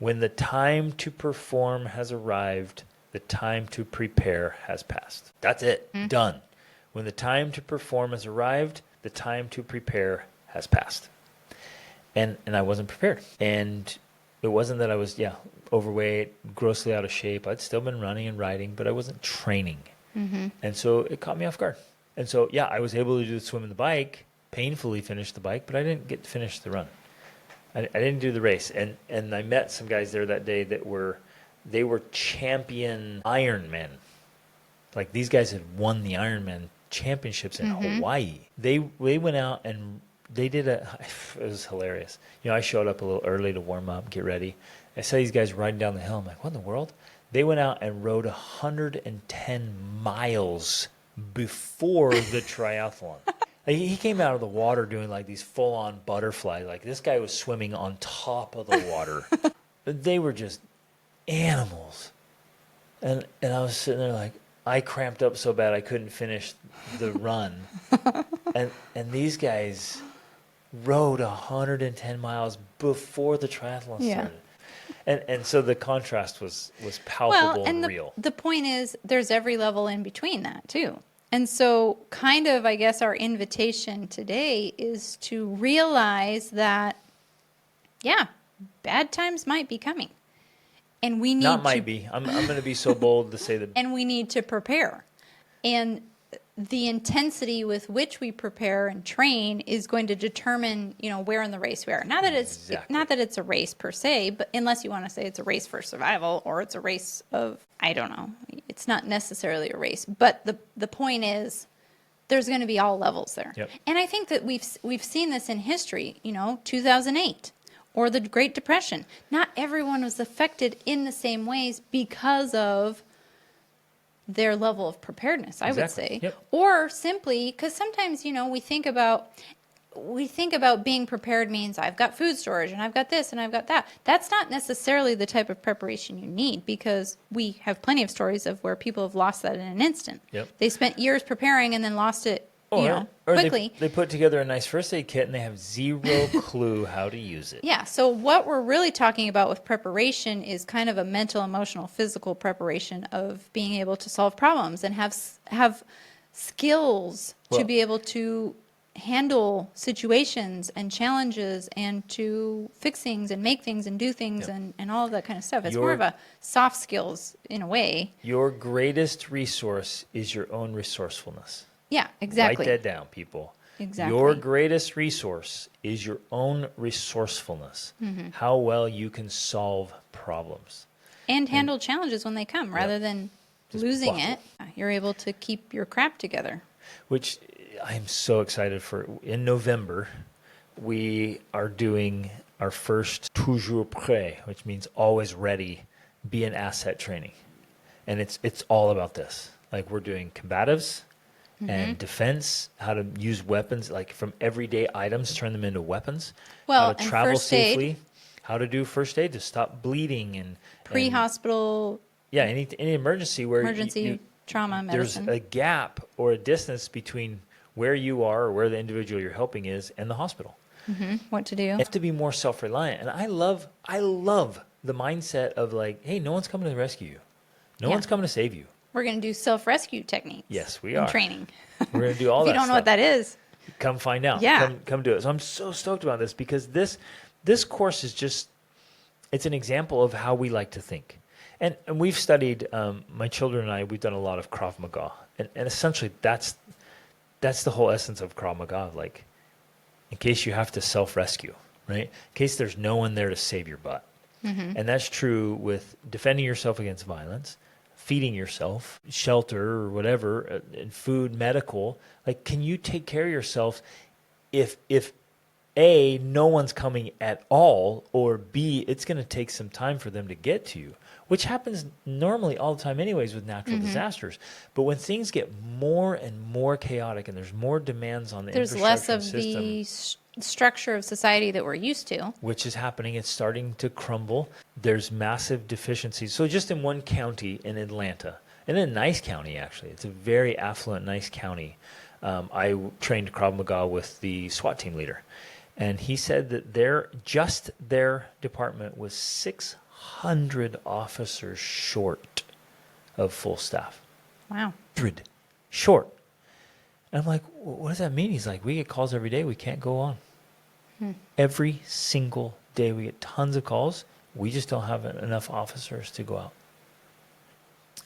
When the time to perform has arrived, the time to prepare has passed. That's it. Done. When the time to perform has arrived, the time to prepare has passed. And I wasn't prepared. And it wasn't that I was, overweight, grossly out of shape. I'd still been running and riding, but I wasn't training. And so it caught me off guard. And so, I was able to do the swim and the bike, painfully finish the bike, but I didn't get to finish the run. I didn't do the race. And I met some guys there that day that were champion Ironmen. Like, these guys had won the Ironman championships in Hawaii. They went out and they did it was hilarious. I showed up a little early to warm up, get ready. I saw these guys riding down the hill. I'm like, what in the world? They went out and rode 110 miles before the triathlon. Like, he came out of the water doing like these full-on butterfly. Like, this guy was swimming on top of the water. They were just animals. And I was sitting there like, I cramped up so bad I couldn't finish the run. And these guys rode 110 miles before the triathlon Yeah. started. And so the contrast was Well, palpable and and real. the point is there's every level in between that too. And so kind of, I guess, our invitation today is to realize that, yeah, bad times might be coming. And we need Not to, might be. I'm going to be so bold to say that. and we need to prepare. And the intensity with which we prepare and train is going to determine, where in the race we are. Not that it's a race per se, but unless you want to say it's a race for survival or it's a race of, I don't know. It's not necessarily a race, but the point is there's going to be all levels there. Yep. And I think that we've seen this in history, 2008 or the Great Depression. Not everyone was affected in the same ways because of their level of preparedness, I would say. Yep. Or simply because sometimes, we think about being prepared means I've got food storage and I've got this and I've got that. That's not necessarily the type of preparation you need, because we have plenty of stories of where people have lost that in an instant. Yep. They spent years preparing and then lost it, Or quickly. they put together a nice first aid kit and they have zero clue how to use it. Yeah, so what we're really talking about with preparation is kind of a mental, emotional, physical preparation of being able to solve problems and have skills to Well- be able to handle situations and challenges and to fix things and make things and do things and all of that kind of stuff. It's more of a soft skills in a way. Your greatest resource is your own resourcefulness. Yeah, exactly. Write that down, people. Exactly. Your greatest resource is your own resourcefulness. Mm-hmm. How well you can solve problems. And handle challenges when they come rather than Just losing buckle. it. You're able to keep your crap together. Which I'm so excited for. In November, we are doing our first toujours prêt, which means always ready, be an asset training. And it's all about this. Like, we're doing combatives and defense, how to use weapons, like from everyday items, turn them into weapons, Well, how to and travel first aid. safely, how to do first aid to stop bleeding and Pre-hospital yeah, any emergency where emergency trauma there's medicine. a gap or a distance between where you are or where the individual you're helping is and the hospital. What to do. You have to be more self-reliant. And I love the mindset of like, hey, no one's coming to rescue you. No Yeah. one's coming to save you. We're going to do self-rescue techniques. Yes, we and are. training. We're going to do all If that you don't know what stuff. that is. Come find out. Yeah. Come do it. So I'm so stoked about this because this course is just, it's an example of how we like to think. And we've studied, my children and I, we've done a lot of Krav Maga. And essentially that's the whole essence of Krav Maga. Like, in case you have to self-rescue, right? In case there's no one there to save your butt. And that's true with defending yourself against violence, feeding yourself, shelter or whatever, and food, medical. Like, can you take care of yourself if A, no one's coming at all, or B, it's going to take some time for them to get to you, which happens normally all the time anyways with natural disasters. But when things get more and more chaotic and there's more demands on the There's infrastructure less of system, the structure of society that we're used to. which is happening, it's starting to crumble. There's massive deficiencies. So just in one county in Atlanta, and in a nice county actually, it's a very affluent, nice county. I trained Krav Maga with the SWAT team leader. And he said that their department was 600 officers short of full staff. Wow. 100 short. And I'm like, what does that mean? He's like, we get calls every day. We can't go on. Every single day we get tons of calls. We just don't have enough officers to go out.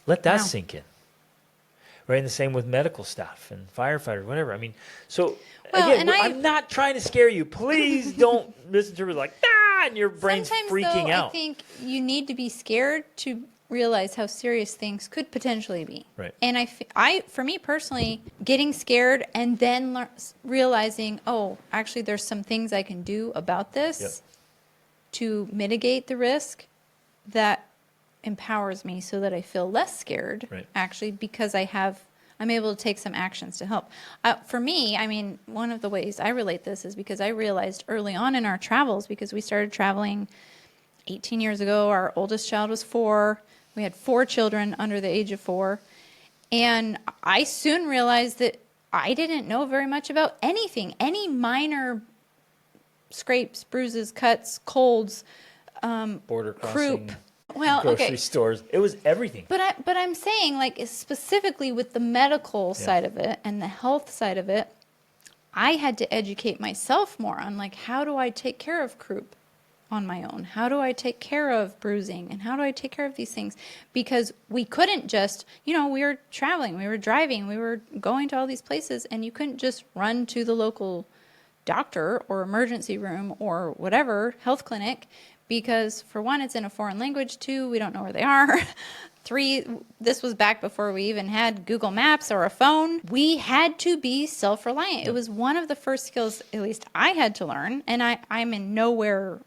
Let that Wow. sink in. Right, and the same with medical staff and firefighters, whatever. I mean, so Well, again, and I'm not trying to scare you. Please don't listen to it like, and your brain's Sometimes, freaking though, out. I think you need to be scared to realize how serious things could potentially be. Right. And for me personally, getting scared and then realizing, oh, actually, there's some things I can do about this to mitigate the risk, that empowers me so that I feel less scared, Right. actually, because I'm able to take some actions to help. For me, I mean, one of the ways I relate this is because I realized early on in our travels, because we started traveling 18 years ago, our oldest child was 4. We had 4 children under the age of 4. And I soon realized that I didn't know very much about anything. Any minor scrapes, bruises, cuts, colds, Border croup. crossing, Well, grocery okay. stores. It was everything. But I'm saying, like, specifically with the medical side of it and the health side of it, I had to educate myself more on, like, how do I take care of croup on my own? How do I take care of bruising? And how do I take care of these things? Because we couldn't just, we were traveling, we were driving, we were going to all these places, and you couldn't just run to the local doctor or emergency room or whatever, health clinic, because for one, it's in a foreign language. Two, we don't know where they are. Three, this was back before we even had Google Maps or a phone. We had to be self-reliant. It was one of the first skills, at least I had to learn, and I'm in nowhere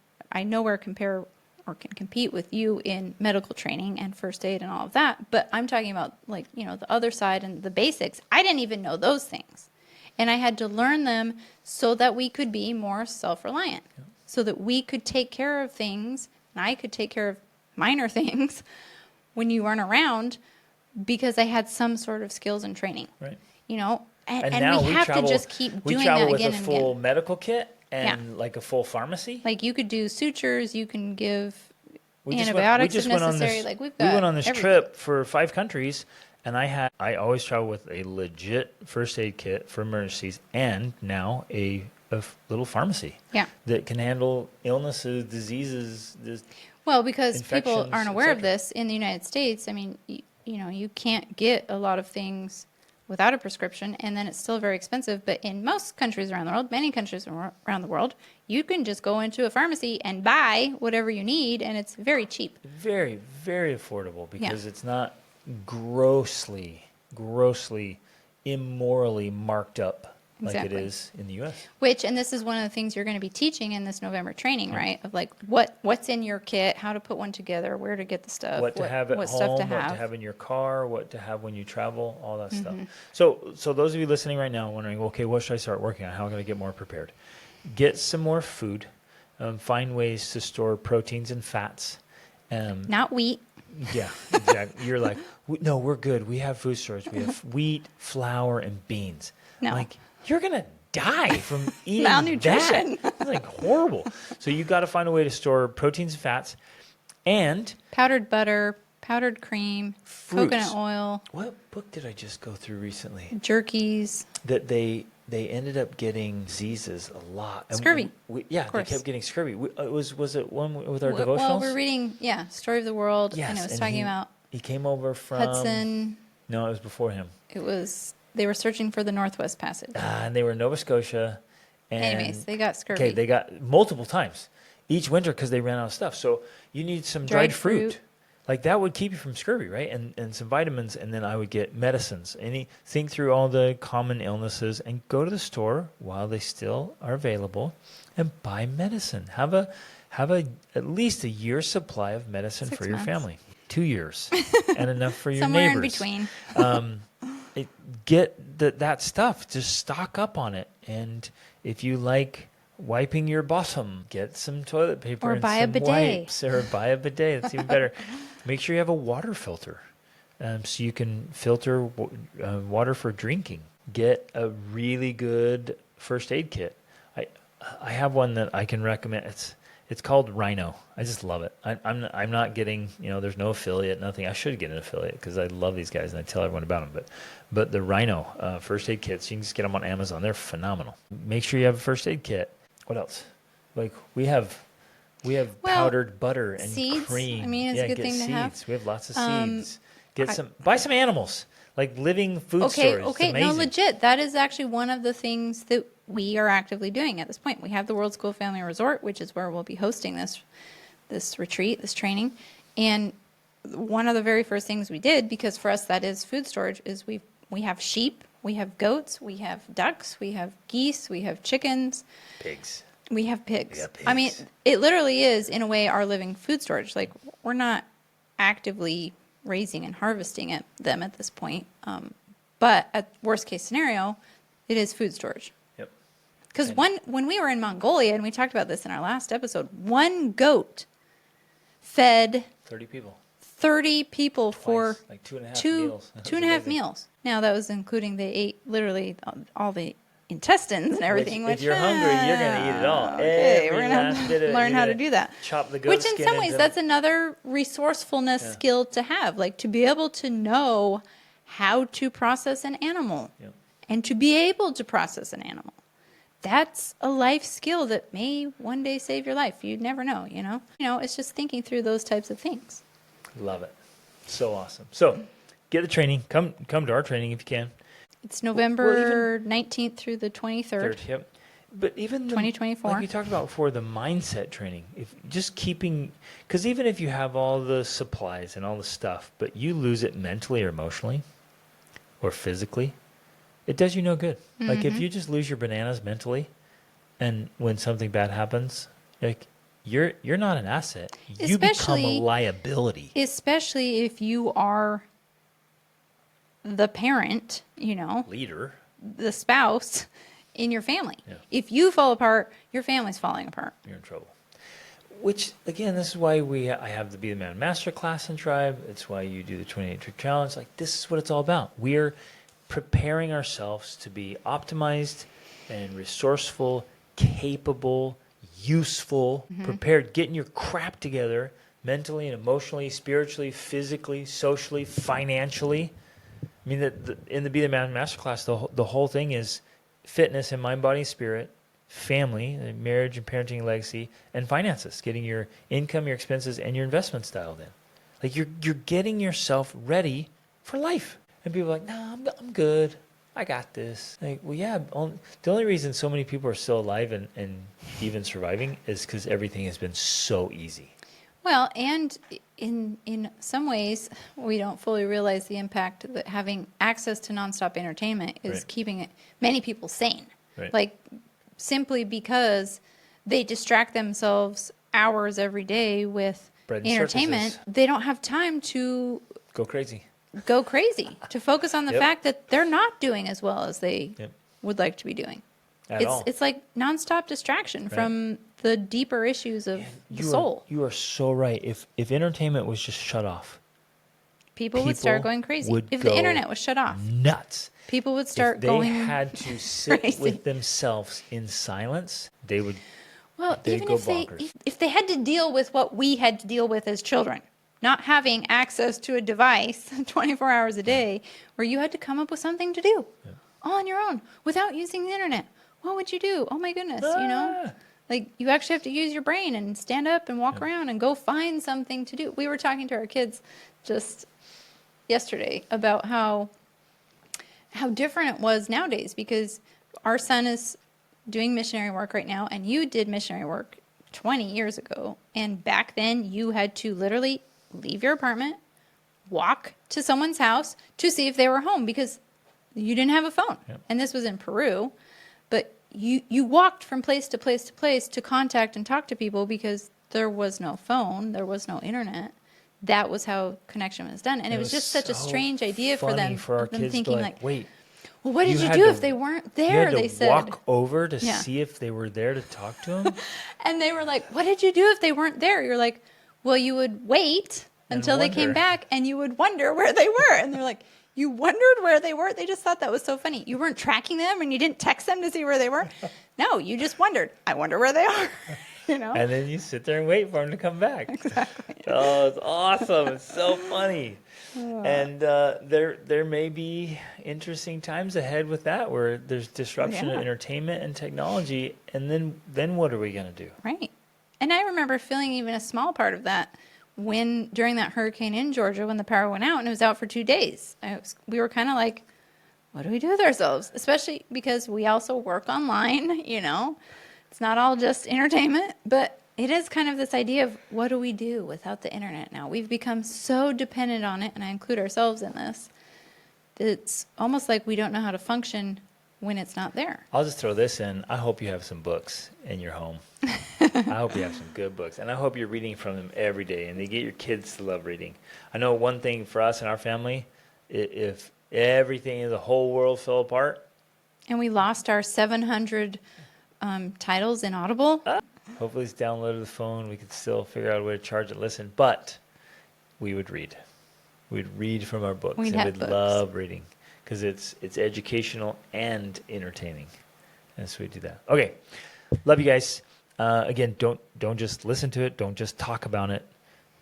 compare or can compete with you in medical training and first aid and all of that. But I'm talking about, like, the other side and the basics. I didn't even know those things. And I had to learn them so that we could be more self-reliant, so that we could take care of things, and I could take care of minor things when you weren't around, because I had some sort of skills and training. Right. And now we have to just keep doing that again and again. We travel with a full medical kit and like a full pharmacy. Like, you could do sutures, you can give antibiotics if necessary. We went on this trip for 5 countries, and I always travel with a legit first aid kit for emergencies, and now a little pharmacy. Yeah. That can handle illnesses, diseases. Well, because people infections, aren't aware of etc. this in the United States. I mean, you can't get a lot of things without a prescription, and then it's still very expensive. But in most countries around the world, many countries around the world, you can just go into a pharmacy and buy whatever you need, and it's very cheap. Very, very affordable, because it's not grossly, immorally marked up like it is in the U.S. And this is one of the things you're going to be teaching in this November training, right? Of, like, what's in your kit, how to put one together, where to get the stuff, what to have at home, stuff to what to have in your car, what to have when you travel, all that stuff. So those of you listening right now wondering, okay, what should I start working on? How can I get more prepared? Get some more food. Find ways to store proteins and fats. Not wheat. Yeah, exactly. You're like, no, we're good. We have food storage. We have wheat, flour, and beans. No. Like, you're going to die from eating malnutrition. that. It's like horrible. So you got to find a way to store proteins and fats, and powdered butter, powdered cream, fruits. Coconut oil. What book did I just go through recently? Jerkies. That they ended up getting diseases a lot. And scurvy. They kept getting scurvy. Was it one with our devotionals? Well, we're reading, Story of the World, yes, and it was talking about he came over from Hudson. No, it was before him. They were searching for the Northwest Passage. And they were in Nova Scotia. And anyways, they got scurvy. Okay, they got multiple times each winter because they ran out of stuff. So you need some dried fruit. Like, that would keep you from scurvy, right? And some vitamins, and then I would get medicines. Think through all the common illnesses and go to the store while they still are available and buy medicine. Have at least a year's supply of medicine 6 for your months. family. 2 years. And enough for your Somewhere neighbors. in between. Get that stuff. Just stock up on it. And if you like wiping your bottom, get some toilet paper Or and buy a some bidet. wipes. Or buy a bidet. That's even better. Make sure you have a water filter, so you can filter water for drinking. Get a really good first aid kit. I have one that I can recommend. It's called Rhino. I just love it. I'm not getting, there's no affiliate, nothing. I should get an affiliate because I love these guys and I tell everyone about them. But the Rhino first aid kits, you can just get them on Amazon. They're phenomenal. Make sure you have a first aid kit. What else? Like, we have powdered butter and seeds. cream. I mean, it's a good thing to have. We have lots of seeds. Buy some animals, like living food stores. Okay, no, legit. That is actually one of the things that we are actively doing at this point. We have the World School Family Resort, which is where we'll be hosting this retreat, this training. And one of the very first things we did, because for us that is food storage, is we have sheep, we have goats, we have ducks, we have geese, we have chickens. Pigs. We have pigs. I mean, it literally is, in a way, our living food storage. Like, we're not actively raising and harvesting them at this point. But at worst case scenario, it is food storage. Yep. Because when we were in Mongolia, and we talked about this in our last episode, one goat fed 30 people. 30 people for Twice, like 2.5 two meals. That two was and a half amazing. meals. Now that was including they ate literally all the intestines and everything. If you're hungry, you're gonna eat it all. Okay, Every we're gonna last have bit to of it. learn You're how to gonna do that. Chop the goat Which in skin some ways, into- that's another resourcefulness skill to have, like to be able to know how to process an animal Yep. and to be able to process an animal. That's a life skill that may one day save your life. You never know, you know? It's just thinking through those types of things. Love it. So awesome. So get the training. Come to our training if you can. It's November 19th through the 23rd. Yep. But even 2024. like we talked about before, the mindset training. If just keeping, because even if you have all the supplies and all the stuff, but you lose it mentally or emotionally, or physically, it does you no good. Like if you just lose your bananas mentally, and when something bad happens, like you're not an asset. You become a Especially- liability. Especially if you are the parent, Leader. the spouse in your family. Yeah. If you fall apart, your family's falling apart. You're in trouble. Which again, this is why I have the Be the Man Master class in Tribe. It's why you do the 28 Trick Challenge. Like this is what it's all about. We're preparing ourselves to be optimized and resourceful, capable, useful, prepared, getting your crap together mentally and emotionally, spiritually, physically, socially, financially. I mean, in the Be the Man Masterclass, the whole thing is fitness and mind, body, spirit, family, marriage and parenting legacy, and finances. Getting your income, your expenses, and your investments dialed in. Like you're getting yourself ready for life. And people are like, "No, I'm good. I got this." Like, well, yeah. The only reason so many people are still alive and even surviving is because everything has been so easy. Well, and in some ways, we don't fully realize the impact that having access to nonstop entertainment is Right. keeping many people sane. Right. Like, simply because they distract themselves hours every day with Bread and entertainment, circuses. they don't have time to Go crazy. go crazy, to focus on the Yep. fact that they're not doing as well as they Yep. would like to be doing. At all. It's like nonstop distraction from the deeper issues of the soul. You are so right. If entertainment was just shut off, People would start people going crazy. would If the go internet was shut off, nuts. people would start If they going had to sit crazy. with themselves in silence, they would. Well, they'd even go if they bonkers. if they had to deal with what we had to deal with as children, not having access to a device 24 hours a day, where you had to come up with something to do all on your own without using the internet, what would you do? Oh my goodness, Ah. like you actually have to use your brain and stand up and walk around and go find something to do. We were talking to our kids just yesterday about how different it was nowadays, because our son is doing missionary work right now, and you did missionary work 20 years ago, and back then you had to literally leave your apartment, walk to someone's house to see if they were home, because you didn't have a phone. And this was in Peru, but you walked from place to place to place to contact and talk to people, because there was no phone, there was no internet. That was how connection was done, and it was just such a so strange idea for funny them. for our them kids to thinking be like, wait. well, what did you had do to- if they weren't You there? had to They said. walk over to Yeah. see if they were there to talk to them. And they were like, what did you do if they weren't there? You're like, well, you would wait And until they came wonder. back, and you would wonder where they were. And they're like, you wondered where they were? They just thought that was so funny. You weren't tracking them, and you didn't text them to see where they were? No, you just wondered. I wonder where they are. And then you sit there and wait for them to come back. Exactly. Oh, it's awesome. It's so funny. And there may be interesting times ahead with that, where there's disruption of Yeah. entertainment and technology. And then what are we going to do? Right. And I remember feeling even a small part of that when during that hurricane in Georgia, when the power went out and it was out for 2 days. We were kind of like, what do we do with ourselves? Especially because we also work online, It's not all just entertainment, but it is kind of this idea of what do we do without the internet now? We've become so dependent on it, and I include ourselves in this. It's almost like we don't know how to function when it's not there. I'll just throw this in. I hope you have some books in your home. I hope you have some good books. And I hope you're reading from them every day, and they get your kids to love reading. I know one thing for us and our family, if everything in the whole world fell apart, And we lost our 700 titles in Audible. hopefully it's downloaded to the phone. We could still figure out a way to charge it, listen. But we would read. We'd read from our books. We'd and have we'd books. love reading because it's educational and entertaining. And so we do that. Okay. Love you guys. Again, don't just listen to it. Don't just talk about it.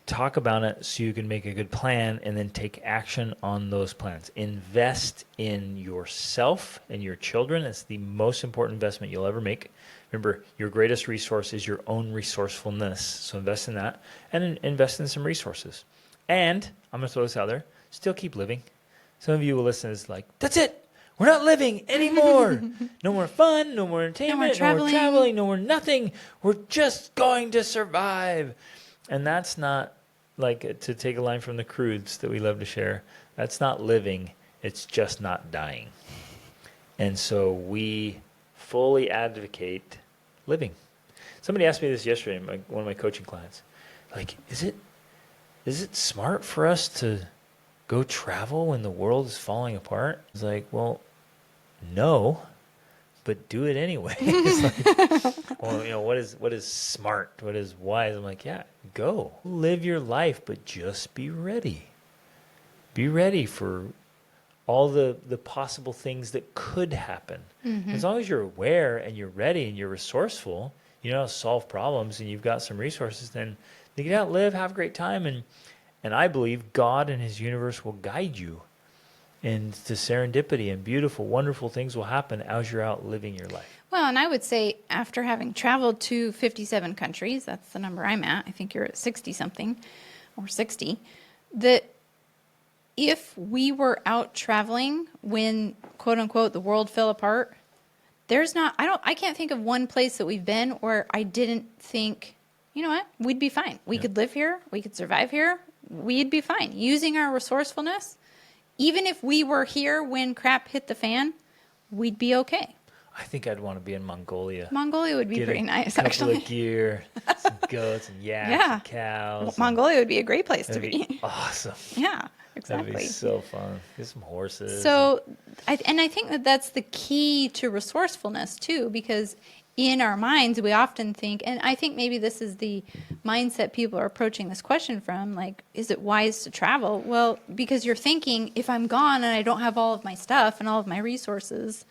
Talk about it so you can make a good plan and then take action on those plans. Invest in yourself and your children. It's the most important investment you'll ever make. Remember, your greatest resource is your own resourcefulness. So invest in that and invest in some resources. And I'm going to throw this out there. Still keep living. Some of you will listen as like, that's it. We're not living anymore. No more fun, no more entertainment, no more traveling, no more nothing. We're just going to survive. And that's not, like, to take a line from the Crudes that we love to share, that's not living. It's just not dying. And so we fully advocate living. Somebody asked me this yesterday, one of my coaching clients. Like, is it smart for us to go travel when the world is falling apart? It's like, well, no, but do it anyway. It's like, well, what is smart? What is wise? I'm like, yeah, go. Live your life, but just be ready. Be ready for all the possible things that could happen. Mm-hmm. As long as you're aware and you're ready and you're resourceful, you know how to solve problems and you've got some resources, then you get out, live, have a great time. And I believe God and his universe will guide you into serendipity, and beautiful, wonderful things will happen as you're out living your life. Well, and I would say after having traveled to 57 countries, that's the number I'm at. I think you're at 60 something or 60, that if we were out traveling when, quote unquote, the world fell apart, I can't think of one place that we've been where I didn't think, you know what, we'd be fine. We could live here. We could survive here. We'd be fine. Using our resourcefulness, even if we were here when crap hit the fan, we'd be okay. I think I'd want to be in Mongolia. Mongolia would be pretty nice, actually. A couple of gear, some goats and yaks and cows. Well, Mongolia would be a great place to be. Awesome. Yeah, exactly. That'd be so fun. Get some horses. So, I think that that's the key to resourcefulness, too, because in our minds, we often think, and I think maybe this is the mindset people are approaching this question from, like, is it wise to travel? Well, because you're thinking, if I'm gone and I don't have all of my stuff and all of my resources,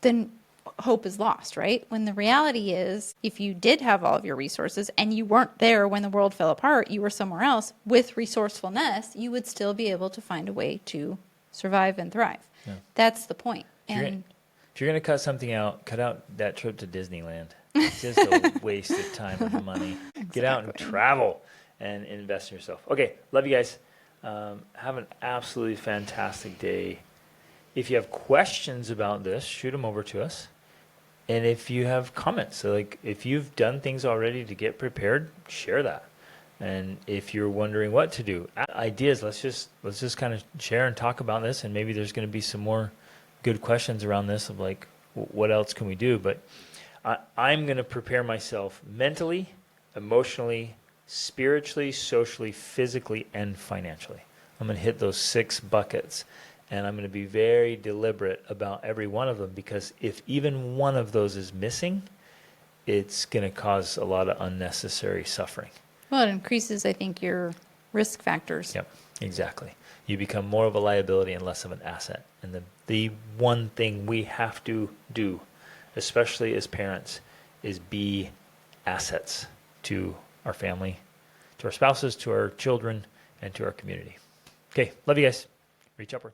then hope is lost, right? When the reality is, if you did have all of your resources and you weren't there when the world fell apart, you were somewhere else, with resourcefulness, you would still be able to find a way to survive and thrive. Yeah. That's the point. If you're going to cut something out, cut out that trip to Disneyland. It's just a waste of time and money. Exactly. Get out and travel and invest in yourself. Okay, love you guys. Have an absolutely fantastic day. If you have questions about this, shoot them over to us. And if you have comments, so like if you've done things already to get prepared, share that. And if you're wondering what to do, ideas, let's just kind of share and talk about this. And maybe there's going to be some more good questions around this of like, what else can we do? But I'm going to prepare myself mentally, emotionally, spiritually, socially, physically, and financially. I'm going to hit those 6 buckets, and I'm going to be very deliberate about every one of them, because if even one of those is missing, it's going to cause a lot of unnecessary suffering. Well, it increases, I think, your risk factors. Yep, exactly. You become more of a liability and less of an asset. And the one thing we have to do, especially as parents, is be assets to our family, to our spouses, to our children, and to our community. Okay, love you guys. Reach upward.